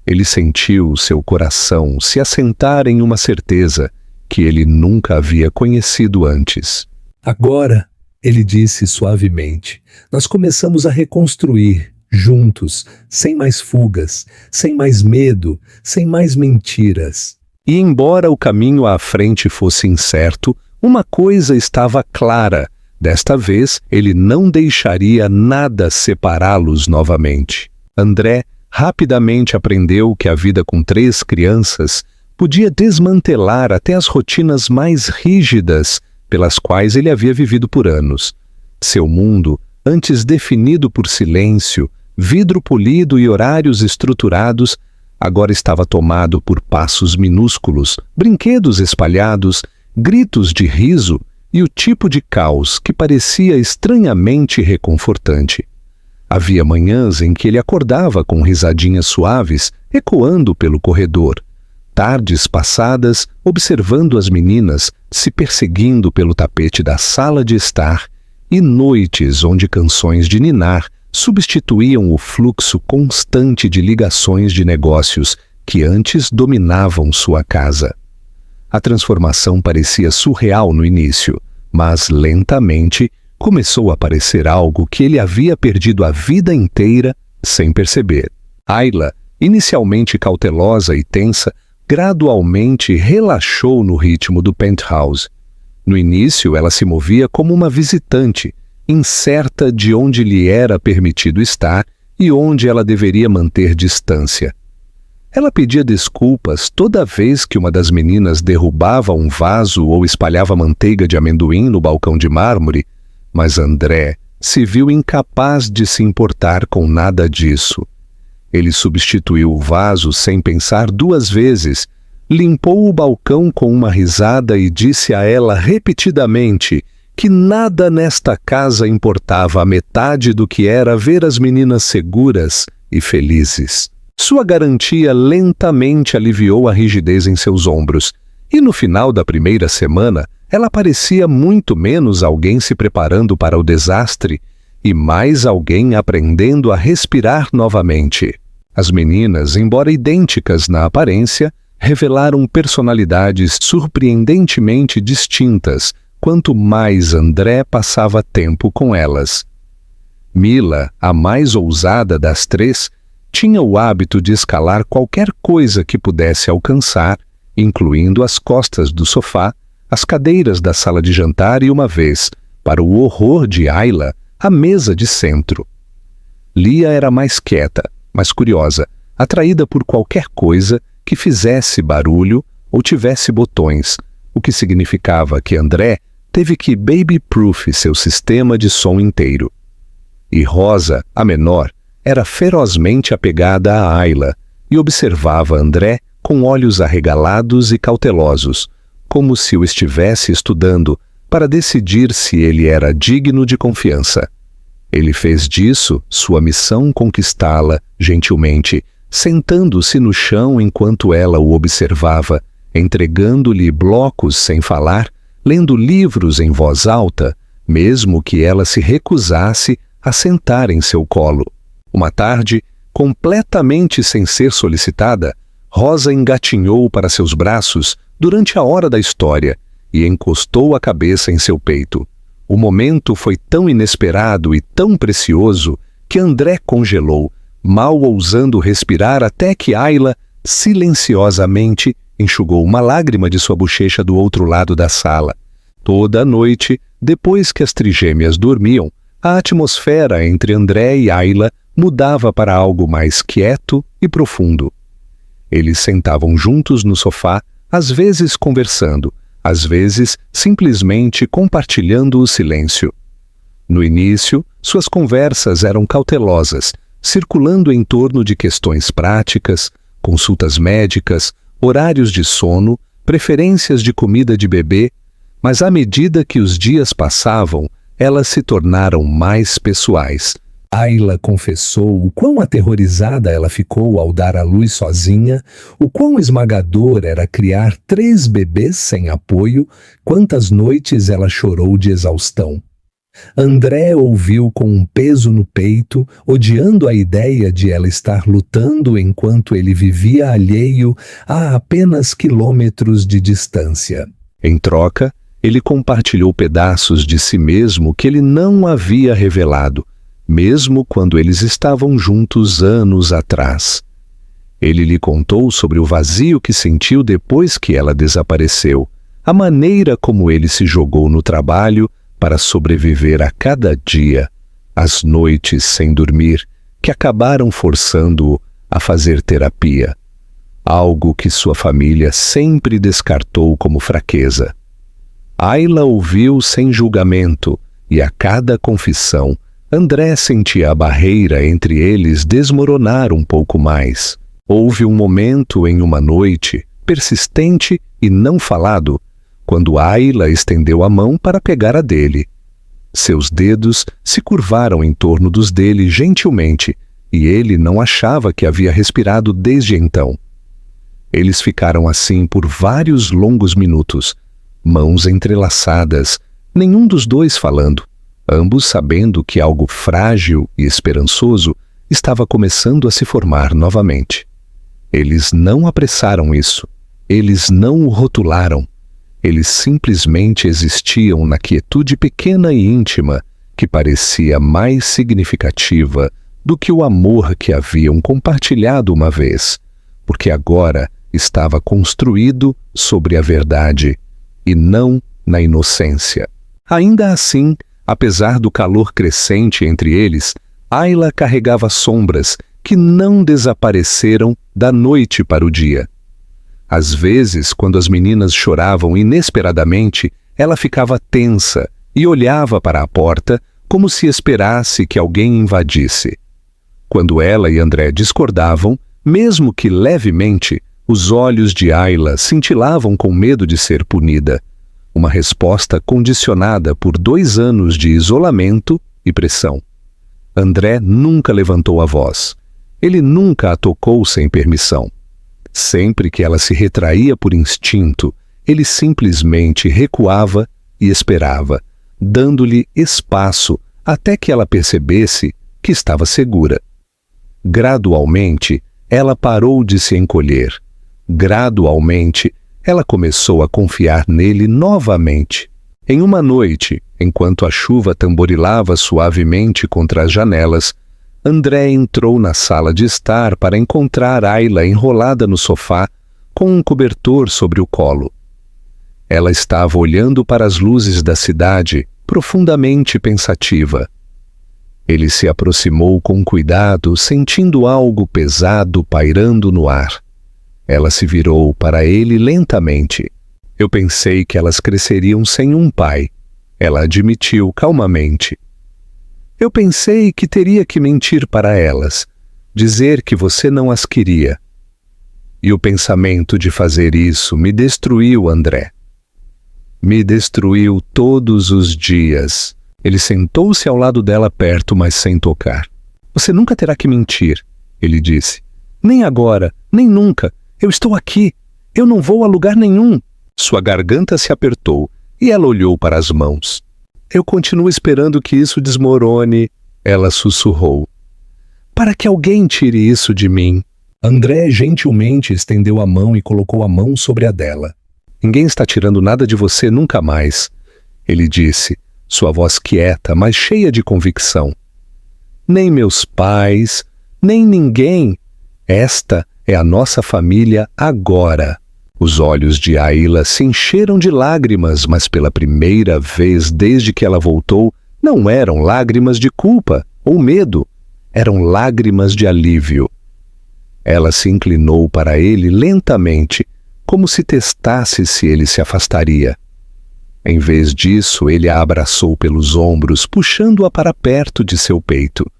Ele sentiu seu coração se assentar em uma certeza que ele nunca havia conhecido antes. Agora, ele disse suavemente, nós começamos a reconstruir, juntos, sem mais fugas, sem mais medo, sem mais mentiras. E embora o caminho à frente fosse incerto, uma coisa estava clara. Desta vez, ele não deixaria nada separá-los novamente. André rapidamente aprendeu que a vida com 3 crianças podia desmantelar até as rotinas mais rígidas pelas quais ele havia vivido por anos. Seu mundo, antes definido por silêncio, vidro polido e horários estruturados, agora estava tomado por passos minúsculos, brinquedos espalhados, gritos de riso e o tipo de caos que parecia estranhamente reconfortante. Havia manhãs em que ele acordava com risadinhas suaves ecoando pelo corredor, tardes passadas observando as meninas se perseguindo pelo tapete da sala de estar e noites onde canções de ninar substituíam o fluxo constante de ligações de negócios que antes dominavam sua casa. A transformação parecia surreal no início, mas lentamente começou a parecer algo que ele havia perdido a vida inteira sem perceber. Ayla, inicialmente cautelosa e tensa, gradualmente relaxou no ritmo do penthouse. No início, ela se movia como uma visitante, incerta de onde lhe era permitido estar e onde ela deveria manter distância. Ela pedia desculpas toda vez que uma das meninas derrubava um vaso ou espalhava manteiga de amendoim no balcão de mármore, mas André se viu incapaz de se importar com nada disso. Ele substituiu o vaso sem pensar 2 vezes, limpou o balcão com uma risada e disse a ela repetidamente que nada nesta casa importava a metade do que era ver as meninas seguras e felizes. Sua garantia lentamente aliviou a rigidez em seus ombros, e no final da primeira semana, ela parecia muito menos alguém se preparando para o desastre e mais alguém aprendendo a respirar novamente. As meninas, embora idênticas na aparência, revelaram personalidades surpreendentemente distintas quanto mais André passava tempo com elas. Mila, a mais ousada das 3, tinha o hábito de escalar qualquer coisa que pudesse alcançar, incluindo as costas do sofá, as cadeiras da sala de jantar e uma vez, para o horror de Ayla, a mesa de centro. Lia era mais quieta, mais curiosa, atraída por qualquer coisa que fizesse barulho ou tivesse botões, o que significava que André teve que baby-proof seu sistema de som inteiro. E Rosa, a menor, era ferozmente apegada a Ayla e observava André com olhos arregalados e cautelosos, como se o estivesse estudando para decidir se ele era digno de confiança. Ele fez disso sua missão conquistá-la gentilmente, sentando-se no chão enquanto ela o observava, entregando-lhe blocos sem falar, lendo livros em voz alta, mesmo que ela se recusasse a sentar em seu colo. Uma tarde, completamente sem ser solicitada, Rosa engatinhou para seus braços durante a hora da história e encostou a cabeça em seu peito. O momento foi tão inesperado e tão precioso que André congelou, mal ousando respirar até que Ayla, silenciosamente, enxugou uma lágrima de sua bochecha do outro lado da sala. Toda a noite, depois que as trigêmeas dormiam, a atmosfera entre André e Ayla mudava para algo mais quieto e profundo. Eles sentavam juntos no sofá, às vezes conversando, às vezes simplesmente compartilhando o silêncio. No início, suas conversas eram cautelosas, circulando em torno de questões práticas, consultas médicas, horários de sono, preferências de comida de bebê, mas à medida que os dias passavam, elas se tornaram mais pessoais. Ayla confessou o quão aterrorizada ela ficou ao dar à luz sozinha, o quão esmagador era criar 3 bebês sem apoio, quantas noites ela chorou de exaustão. André ouviu com um peso no peito, odiando a ideia de ela estar lutando enquanto ele vivia alheio a apenas quilômetros de distância. Em troca, ele compartilhou pedaços de si mesmo que ele não havia revelado, mesmo quando eles estavam juntos anos atrás. Ele lhe contou sobre o vazio que sentiu depois que ela desapareceu, a maneira como ele se jogou no trabalho para sobreviver a cada dia, as noites sem dormir, que acabaram forçando-o a fazer terapia, algo que sua família sempre descartou como fraqueza. Ayla ouviu sem julgamento, e a cada confissão, André sentia a barreira entre eles desmoronar um pouco mais. Houve um momento em uma noite, persistente e não falado, quando Ayla estendeu a mão para pegar a dele. Seus dedos se curvaram em torno dos dele gentilmente, e ele não achava que havia respirado desde então. Eles ficaram assim por vários longos minutos, mãos entrelaçadas, nenhum dos dois falando, ambos sabendo que algo frágil e esperançoso estava começando a se formar novamente. Eles não apressaram isso, eles não o rotularam, eles simplesmente existiam na quietude pequena e íntima que parecia mais significativa do que o amor que haviam compartilhado uma vez, porque agora estava construído sobre a verdade e não na inocência. Ainda assim, apesar do calor crescente entre eles, Ayla carregava sombras que não desapareceram da noite para o dia. Às vezes, quando as meninas choravam inesperadamente, ela ficava tensa e olhava para a porta como se esperasse que alguém invadisse. Quando ela e André discordavam, mesmo que levemente, os olhos de Ayla cintilavam com medo de ser punida. Uma resposta condicionada por 2 anos de isolamento e pressão. André nunca levantou a voz. Ele nunca a tocou sem permissão. Sempre que ela se retraía por instinto, ele simplesmente recuava e esperava, dando-lhe espaço até que ela percebesse que estava segura. Gradualmente, ela parou de se encolher. Gradualmente, ela começou a confiar nele novamente. Em uma noite, enquanto a chuva tamborilava suavemente contra as janelas, André entrou na sala de estar para encontrar Ayla enrolada no sofá, com um cobertor sobre o colo. Ela estava olhando para as luzes da cidade, profundamente pensativa. Ele se aproximou com cuidado, sentindo algo pesado pairando no ar. Ela se virou para ele lentamente. Eu pensei que elas cresceriam sem um pai. Ela admitiu calmamente. Eu pensei que teria que mentir para elas, dizer que você não as queria. E o pensamento de fazer isso me destruiu, André. Me destruiu todos os dias. Ele sentou-se ao lado dela perto, mas sem tocar. Você nunca terá que mentir, ele disse. Nem agora, nem nunca. Eu estou aqui. Eu não vou a lugar nenhum. Sua garganta se apertou e ela olhou para as mãos. Eu continuo esperando que isso desmorone, ela sussurrou. Para que alguém tire isso de mim. André gentilmente estendeu a mão e colocou a mão sobre a dela. Ninguém está tirando nada de você nunca mais, ele disse, sua voz quieta, mas cheia de convicção. Nem meus pais, nem ninguém. Esta é a nossa família agora. Os olhos de Ayla se encheram de lágrimas, mas pela primeira vez desde que ela voltou, não eram lágrimas de culpa ou medo, eram lágrimas de alívio. Ela se inclinou para ele lentamente, como se testasse se ele se afastaria. Em vez disso, ele a abraçou pelos ombros, puxando-a para perto de seu peito.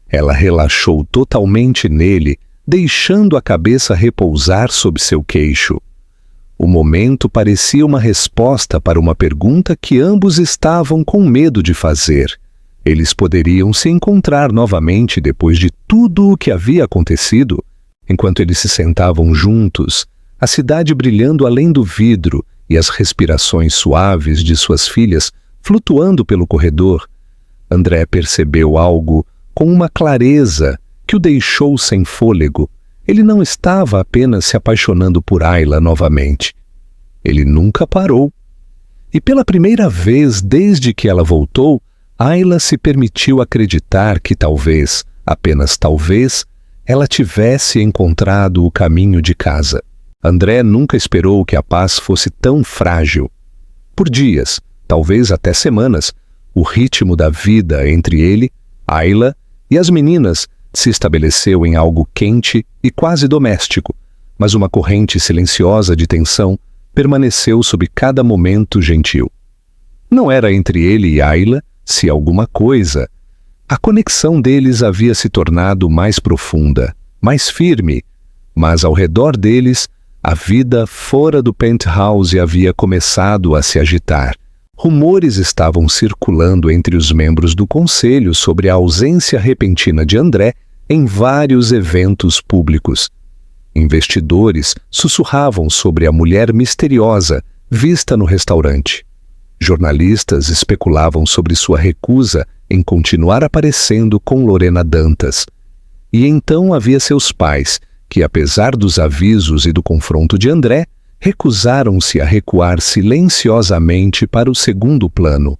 Ela relaxou totalmente nele, deixando a cabeça repousar sob seu queixo. O momento parecia uma resposta para uma pergunta que ambos estavam com medo de fazer. Eles poderiam se encontrar novamente depois de tudo o que havia acontecido. Enquanto eles se sentavam juntos, a cidade brilhando além do vidro e as respirações suaves de suas filhas flutuando pelo corredor, André percebeu algo com uma clareza que o deixou sem fôlego. Ele não estava apenas se apaixonando por Ayla novamente. Ele nunca parou. E pela primeira vez desde que ela voltou, Ayla se permitiu acreditar que talvez, apenas talvez, ela tivesse encontrado o caminho de casa. André nunca esperou que a paz fosse tão frágil. Por dias, talvez até semanas, o ritmo da vida entre ele, Ayla e as meninas se estabeleceu em algo quente e quase doméstico, mas uma corrente silenciosa de tensão permaneceu sob cada momento gentil. Não era entre ele e Ayla, se alguma coisa. A conexão deles havia se tornado mais profunda, mais firme, mas ao redor deles, a vida fora do penthouse havia começado a se agitar. Rumores estavam circulando entre os membros do conselho sobre a ausência repentina de André em vários eventos públicos. Investidores sussurravam sobre a mulher misteriosa vista no restaurante. Jornalistas especulavam sobre sua recusa em continuar aparecendo com Lorena Dantas. E então havia seus pais, que apesar dos avisos e do confronto de André, recusaram-se a recuar silenciosamente para o segundo plano.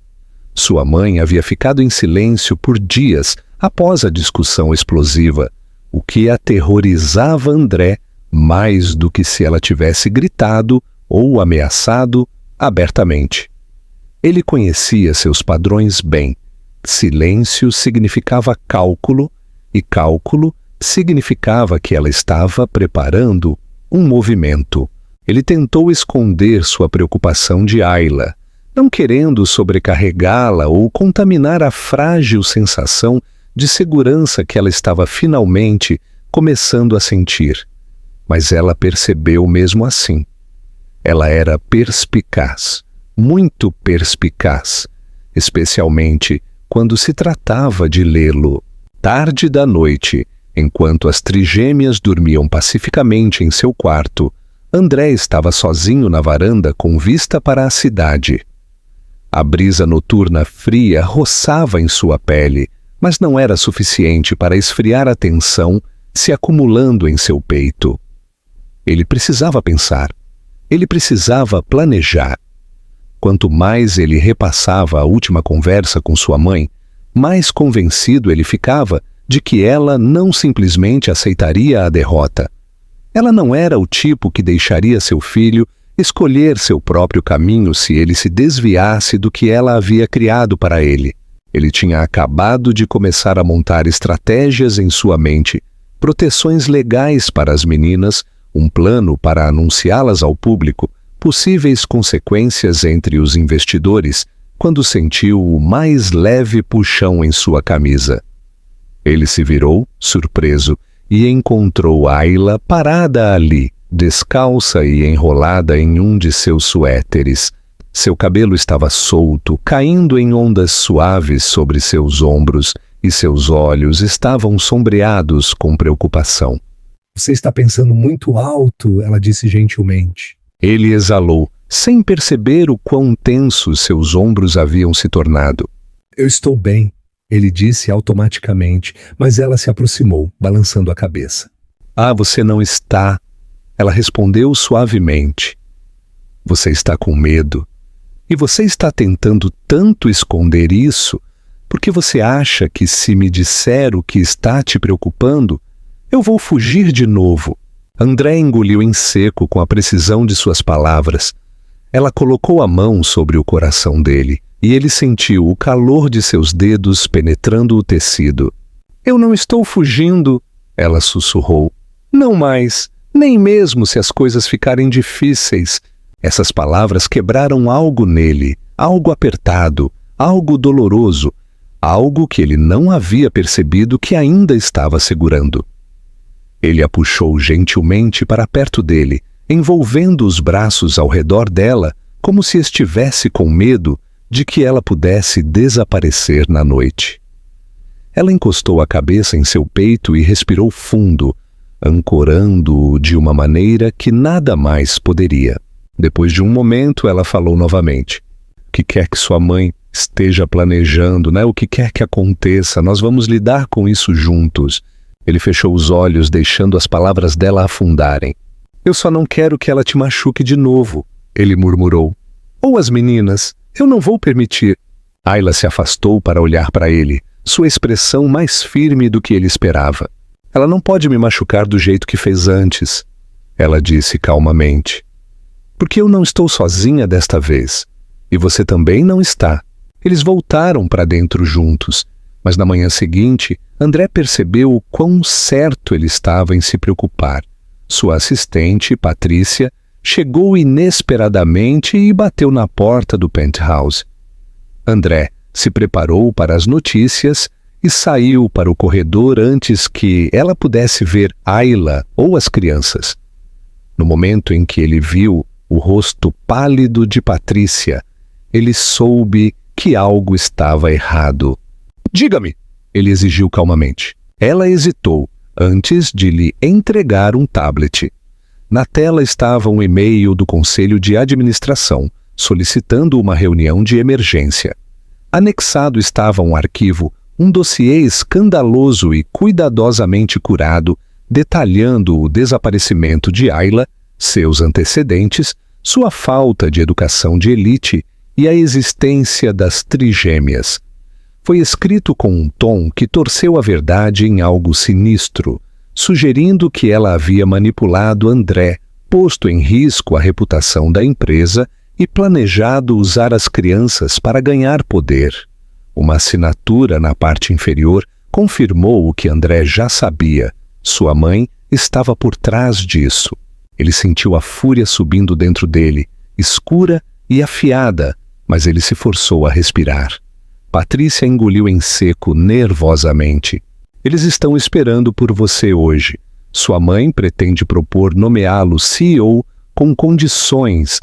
Sua mãe havia ficado em silêncio por dias após a discussão explosiva, o que aterrorizava André mais do que se ela tivesse gritado ou ameaçado abertamente. Ele conhecia seus padrões bem. Silêncio significava cálculo, e cálculo significava que ela estava preparando um movimento. Ele tentou esconder sua preocupação de Ayla, não querendo sobrecarregá-la ou contaminar a frágil sensação de segurança que ela estava finalmente começando a sentir. Mas ela percebeu mesmo assim. Ela era perspicaz, muito perspicaz, especialmente quando se tratava de lê-lo. Tarde da noite, enquanto as trigêmeas dormiam pacificamente em seu quarto, André estava sozinho na varanda com vista para a cidade. A brisa noturna fria roçava em sua pele, mas não era suficiente para esfriar a tensão se acumulando em seu peito. Ele precisava pensar. Ele precisava planejar. Quanto mais ele repassava a última conversa com sua mãe, mais convencido ele ficava de que ela não simplesmente aceitaria a derrota. Ela não era o tipo que deixaria seu filho escolher seu próprio caminho se ele se desviasse do que ela havia criado para ele. Ele tinha acabado de começar a montar estratégias em sua mente, proteções legais para as meninas, um plano para anunciá-las ao público, possíveis consequências entre os investidores, quando sentiu o mais leve puxão em sua camisa. Ele se virou, surpreso, e encontrou Ayla parada ali, descalça e enrolada em um de seus suéteres. Seu cabelo estava solto, caindo em ondas suaves sobre seus ombros, e seus olhos estavam sombreados com preocupação. Você está pensando muito alto, ela disse gentilmente. Ele exalou, sem perceber o quão tensos seus ombros haviam se tornado. Eu estou bem, ele disse automaticamente, mas ela se aproximou, balançando a cabeça. Ah, você não está. Ela respondeu suavemente. Você está com medo. E você está tentando tanto esconder isso porque você acha que se me disser o que está te preocupando, eu vou fugir de novo. André engoliu em seco com a precisão de suas palavras. Ela colocou a mão sobre o coração dele e ele sentiu o calor de seus dedos penetrando o tecido. Eu não estou fugindo, ela sussurrou. Não mais, nem mesmo se as coisas ficarem difíceis. Essas palavras quebraram algo nele, algo apertado, algo doloroso, algo que ele não havia percebido que ainda estava segurando. Ele a puxou gentilmente para perto dele, envolvendo os braços ao redor dela, como se estivesse com medo de que ela pudesse desaparecer na noite. Ela encostou a cabeça em seu peito e respirou fundo, ancorando-o de uma maneira que nada mais poderia. Depois de um momento, ela falou novamente. O que quer que sua mãe esteja planejando, né? O que quer que aconteça, nós vamos lidar com isso juntos. Ele fechou os olhos, deixando as palavras dela afundarem. Eu só não quero que ela te machuque de novo, ele murmurou. Ou as meninas, eu não vou permitir. Ayla se afastou para olhar para ele, sua expressão mais firme do que ele esperava. Ela não pode me machucar do jeito que fez antes, ela disse calmamente. Porque eu não estou sozinha desta vez. E você também não está. Eles voltaram para dentro juntos, mas na manhã seguinte, André percebeu o quão certo ele estava em se preocupar. Sua assistente, Patrícia, chegou inesperadamente e bateu na porta do penthouse. André se preparou para as notícias e saiu para o corredor antes que ela pudesse ver Ayla ou as crianças. No momento em que ele viu o rosto pálido de Patrícia, ele soube que algo estava errado. Diga-me, ele exigiu calmamente. Ela hesitou antes de lhe entregar um tablet. Na tela estava um e-mail do Conselho de Administração, solicitando uma reunião de emergência. Anexado estava um arquivo, um dossiê escandaloso e cuidadosamente curado, detalhando o desaparecimento de Ayla, seus antecedentes, sua falta de educação de elite e a existência das trigêmeas. Foi escrito com um tom que torceu a verdade em algo sinistro, sugerindo que ela havia manipulado André, posto em risco a reputação da empresa e planejado usar as crianças para ganhar poder. Uma assinatura na parte inferior confirmou o que André já sabia. Sua mãe estava por trás disso. Ele sentiu a fúria subindo dentro dele, escura e afiada, mas ele se forçou a respirar. Patrícia engoliu em seco nervosamente. Eles estão esperando por você hoje. Sua mãe pretende propor nomeá-lo CEO com condições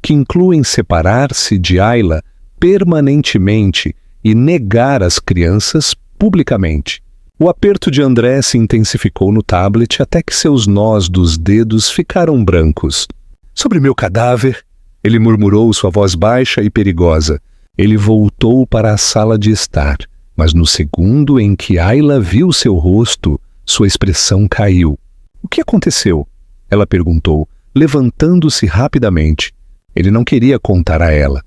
que incluem separar-se de Ayla permanentemente e negar as crianças publicamente. O aperto de André se intensificou no tablet até que seus nós dos dedos ficaram brancos. Sobre meu cadáver, ele murmurou sua voz baixa e perigosa. Ele voltou para a sala de estar, mas no segundo em que Ayla viu seu rosto, sua expressão caiu. O que aconteceu? Ela perguntou, levantando-se rapidamente. Ele não queria contar a ela.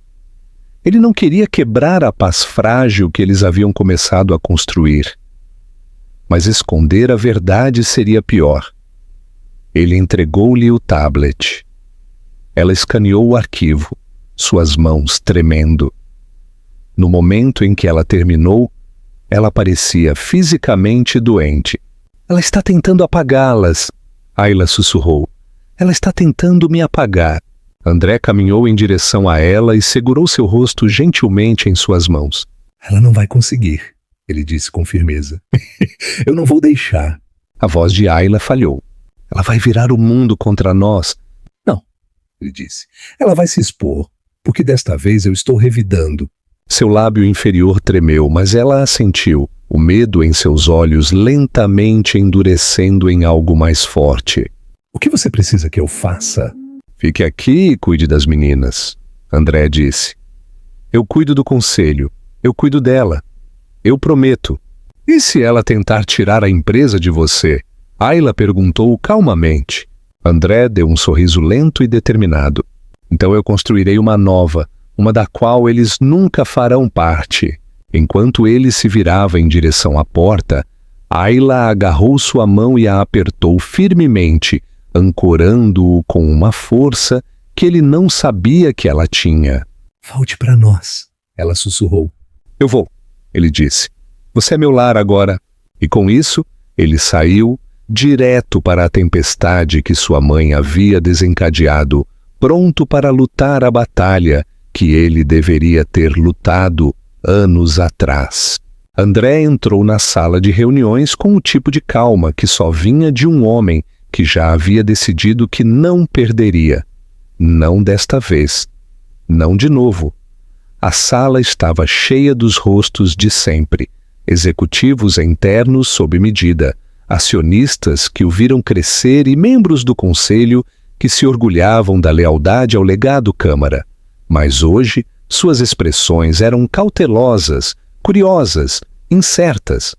Ele não queria quebrar a paz frágil que eles haviam começado a construir. Mas esconder a verdade seria pior. Ele entregou-lhe o tablet. Ela escaneou o arquivo, suas mãos tremendo. No momento em que ela terminou, ela parecia fisicamente doente. Ela está tentando apagá-las, Ayla sussurrou. Ela está tentando me apagar. André caminhou em direção a ela e segurou seu rosto gentilmente em suas mãos. Ela não vai conseguir, ele disse com firmeza. Eu não vou deixar. A voz de Ayla falhou. Ela vai virar o mundo contra nós. Não, ele disse. Ela vai se expor, porque desta vez eu estou revidando. Seu lábio inferior tremeu, mas ela assentiu, o medo em seus olhos lentamente endurecendo em algo mais forte. O que você precisa que eu faça? Fique aqui e cuide das meninas, André disse. Eu cuido do conselho. Eu cuido dela. Eu prometo. E se ela tentar tirar a empresa de você? Ayla perguntou calmamente. André deu um sorriso lento e determinado. Então eu construirei uma nova, uma da qual eles nunca farão parte. Enquanto ele se virava em direção à porta, Ayla agarrou sua mão e a apertou firmemente, ancorando-o com uma força que ele não sabia que ela tinha. Volte para nós, ela sussurrou. Eu vou, ele disse. Você é meu lar agora. E com isso, ele saiu direto para a tempestade que sua mãe havia desencadeado, pronto para lutar a batalha que ele deveria ter lutado anos atrás. André entrou na sala de reuniões com o tipo de calma que só vinha de um homem que já havia decidido que não perderia. Não desta vez. Não de novo. A sala estava cheia dos rostos de sempre, executivos internos sob medida, acionistas que o viram crescer e membros do conselho que se orgulhavam da lealdade ao legado Câmara. Mas hoje, suas expressões eram cautelosas, curiosas, incertas.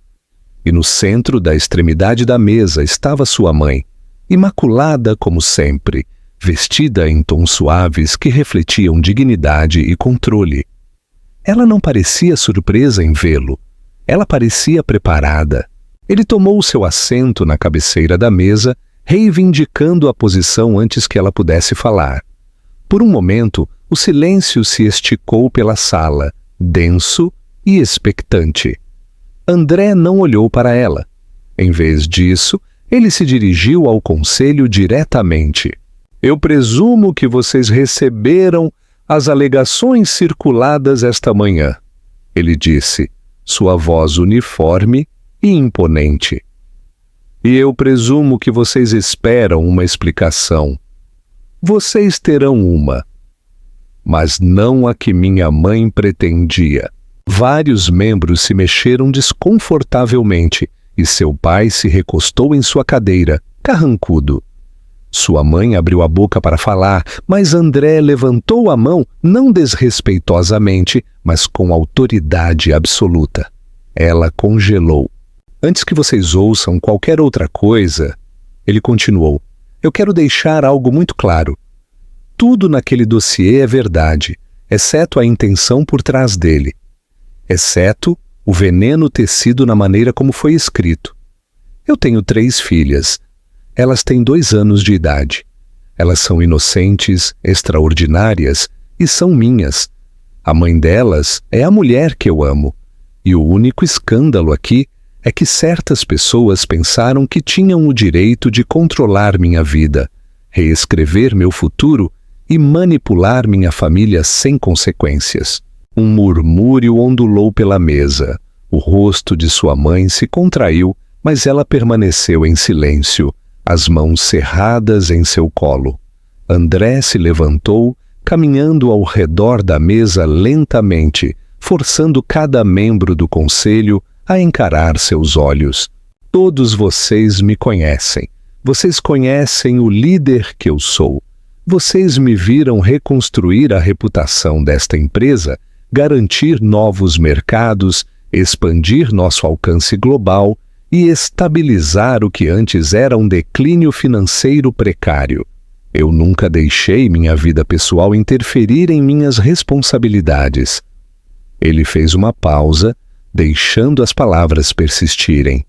E no centro da extremidade da mesa estava sua mãe, imaculada como sempre, vestida em tons suaves que refletiam dignidade e controle. Ela não parecia surpresa em vê-lo. Ela parecia preparada. Ele tomou seu assento na cabeceira da mesa, reivindicando a posição antes que ela pudesse falar. Por um momento, o silêncio se esticou pela sala, denso e expectante. André não olhou para ela. Em vez disso, ele se dirigiu ao conselho diretamente. Eu presumo que vocês receberam as alegações circuladas esta manhã, ele disse, sua voz uniforme e imponente. E eu presumo que vocês esperam uma explicação. Vocês terão uma, mas não a que minha mãe pretendia. Vários membros se mexeram desconfortavelmente e seu pai se recostou em sua cadeira, carrancudo. Sua mãe abriu a boca para falar, mas André levantou a mão, não desrespeitosamente, mas com autoridade absoluta. Ela congelou. Antes que vocês ouçam qualquer outra coisa, ele continuou, eu quero deixar algo muito claro. Tudo naquele dossiê é verdade, exceto a intenção por trás dele. Exceto o veneno tecido na maneira como foi escrito. Eu tenho 3 filhas. Elas têm 2 anos de idade. Elas são inocentes, extraordinárias e são minhas. A mãe delas é a mulher que eu amo. E o único escândalo aqui é que certas pessoas pensaram que tinham o direito de controlar minha vida, reescrever meu futuro e manipular minha família sem consequências. Um murmúrio ondulou pela mesa. O rosto de sua mãe se contraiu, mas ela permaneceu em silêncio, as mãos cerradas em seu colo. André se levantou, caminhando ao redor da mesa lentamente, forçando cada membro do conselho a encarar seus olhos. Todos vocês me conhecem. Vocês conhecem o líder que eu sou. Vocês me viram reconstruir a reputação desta empresa, garantir novos mercados, expandir nosso alcance global e estabilizar o que antes era um declínio financeiro precário. Eu nunca deixei minha vida pessoal interferir em minhas responsabilidades. Ele fez uma pausa, deixando as palavras persistirem.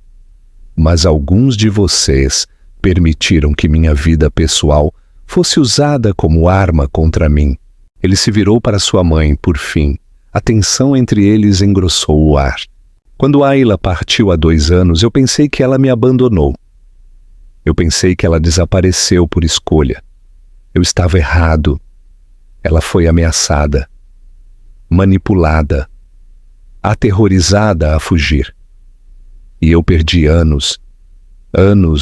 Mas alguns de vocês permitiram que minha vida pessoal fosse usada como arma contra mim. Ele se virou para sua mãe, por fim. A tensão entre eles engrossou o ar. Quando Ayla partiu há 2 anos, eu pensei que ela me abandonou. Eu pensei que ela desapareceu por escolha. Eu estava errado. Ela foi ameaçada, manipulada, aterrorizada a fugir. E eu perdi anos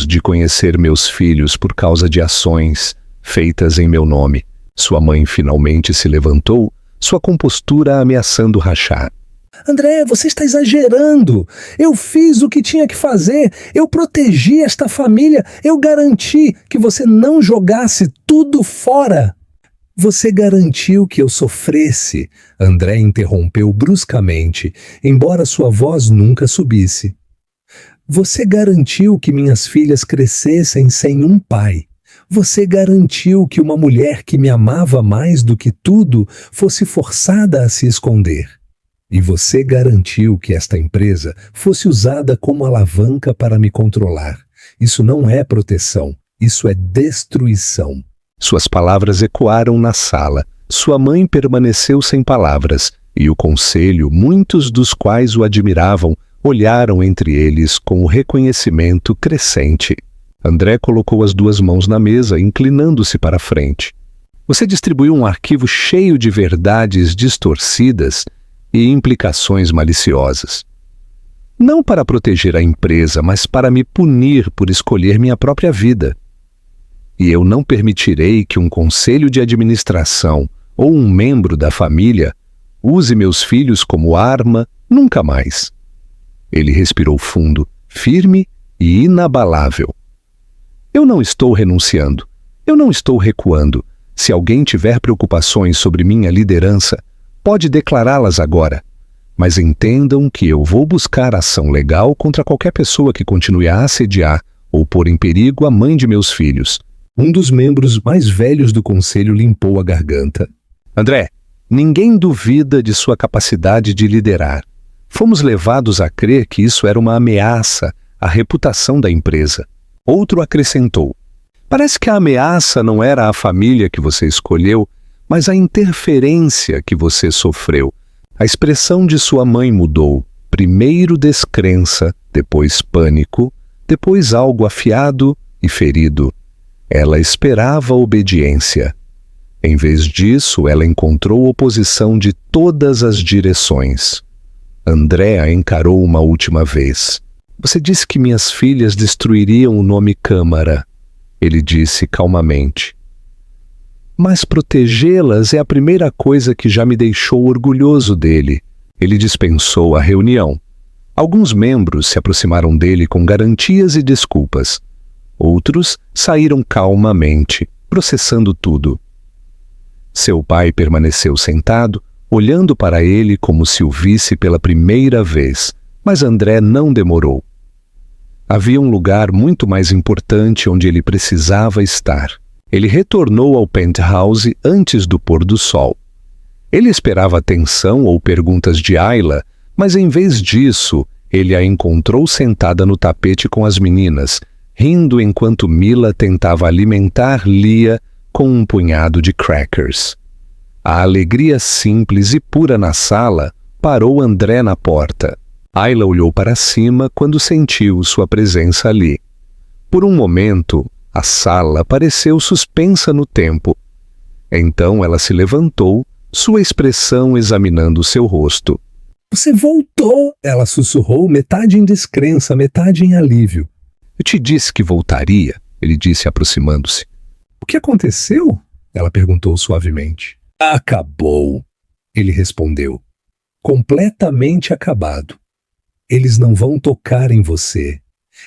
de conhecer meus filhos por causa de ações feitas em meu nome. Sua mãe finalmente se levantou, sua compostura ameaçando rachar. André, você está exagerando. Eu fiz o que tinha que fazer. Eu protegi esta família. Eu garanti que você não jogasse tudo fora. Você garantiu que eu sofresse. André interrompeu bruscamente, embora sua voz nunca subisse. Você garantiu que minhas filhas crescessem sem um pai. Você garantiu que uma mulher que me amava mais do que tudo fosse forçada a se esconder. E você garantiu que esta empresa fosse usada como alavanca para me controlar. Isso não é proteção, isso é destruição. Suas palavras ecoaram na sala. Sua mãe permaneceu sem palavras, e o conselho, muitos dos quais o admiravam, olharam entre eles com o reconhecimento crescente. André colocou as duas mãos na mesa, inclinando-se para a frente. Você distribuiu um arquivo cheio de verdades distorcidas e implicações maliciosas. Não para proteger a empresa, mas para me punir por escolher minha própria vida. E eu não permitirei que um conselho de administração ou um membro da família use meus filhos como arma nunca mais. Ele respirou fundo, firme e inabalável. Eu não estou renunciando. Eu não estou recuando. Se alguém tiver preocupações sobre minha liderança, pode declará-las agora. Mas entendam que eu vou buscar ação legal contra qualquer pessoa que continue a assediar ou pôr em perigo a mãe de meus filhos. Um dos membros mais velhos do conselho limpou a garganta. André, ninguém duvida de sua capacidade de liderar. Fomos levados a crer que isso era uma ameaça à reputação da empresa. Outro acrescentou. Parece que a ameaça não era a família que você escolheu, mas a interferência que você sofreu. A expressão de sua mãe mudou. Primeiro descrença, depois pânico, depois algo afiado e ferido. Ela esperava obediência. Em vez disso, ela encontrou oposição de todas as direções. André a encarou uma última vez. Você disse que minhas filhas destruiriam o nome Câmara. Ele disse calmamente. Mas protegê-las é a primeira coisa que já me deixou orgulhoso dele. Ele dispensou a reunião. Alguns membros se aproximaram dele com garantias e desculpas. Outros saíram calmamente, processando tudo. Seu pai permaneceu sentado, olhando para ele como se o visse pela primeira vez, mas André não demorou. Havia um lugar muito mais importante onde ele precisava estar. Ele retornou ao penthouse antes do pôr do sol. Ele esperava atenção ou perguntas de Ayla, mas em vez disso, ele a encontrou sentada no tapete com as meninas, rindo enquanto Mila tentava alimentar Lia com um punhado de crackers. A alegria simples e pura na sala parou André na porta. Ayla olhou para cima quando sentiu sua presença ali. Por um momento, a sala pareceu suspensa no tempo. Então ela se levantou, sua expressão examinando seu rosto. Você voltou! Ela sussurrou, metade em descrença, metade em alívio. Eu te disse que voltaria, ele disse aproximando-se. O que aconteceu? Ela perguntou suavemente. Acabou, ele respondeu. Completamente acabado. Eles não vão tocar em você.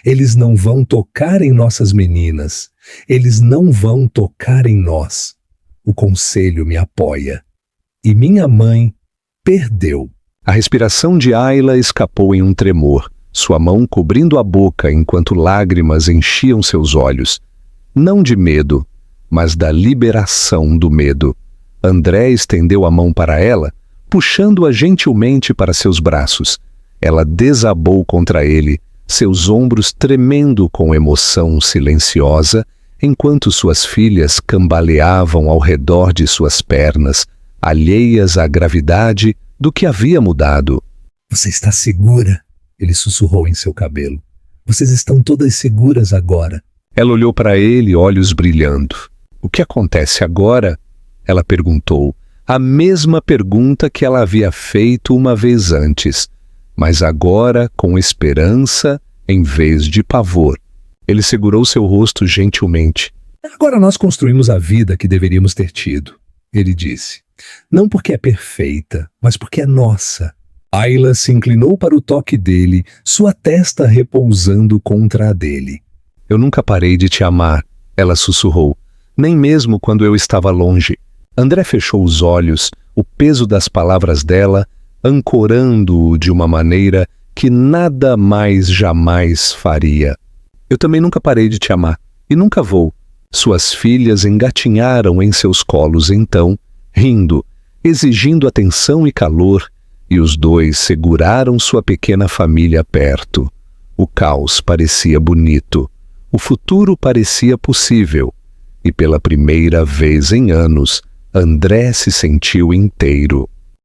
Eles não vão tocar em nossas meninas. Eles não vão tocar em nós. O conselho me apoia. E minha mãe perdeu. A respiração de Ayla escapou em um tremor, sua mão cobrindo a boca enquanto lágrimas enchiam seus olhos. Não de medo, mas da liberação do medo. André estendeu a mão para ela, puxando-a gentilmente para seus braços. Ela desabou contra ele, seus ombros tremendo com emoção silenciosa, enquanto suas filhas cambaleavam ao redor de suas pernas, alheias à gravidade do que havia mudado. Você está segura? Ele sussurrou em seu cabelo. Vocês estão todas seguras agora. Ela olhou para ele, olhos brilhando. O que acontece agora Ela perguntou, a mesma pergunta que ela havia feito uma vez antes, mas agora com esperança em vez de pavor. Ele segurou seu rosto gentilmente. Agora nós construímos a vida que deveríamos ter tido, ele disse. Não porque é perfeita, mas porque é nossa. Ayla se inclinou para o toque dele, sua testa repousando contra a dele. Eu nunca parei de te amar, ela sussurrou, nem mesmo quando eu estava longe. André fechou os olhos, o peso das palavras dela ancorando-o de uma maneira que nada mais jamais faria. Eu também nunca parei de te amar, e nunca vou. Suas filhas engatinharam em seus colos então, rindo, exigindo atenção e calor, e os dois seguraram sua pequena família perto. O caos parecia bonito, o futuro parecia possível, e pela primeira vez em anos, André se sentiu inteiro.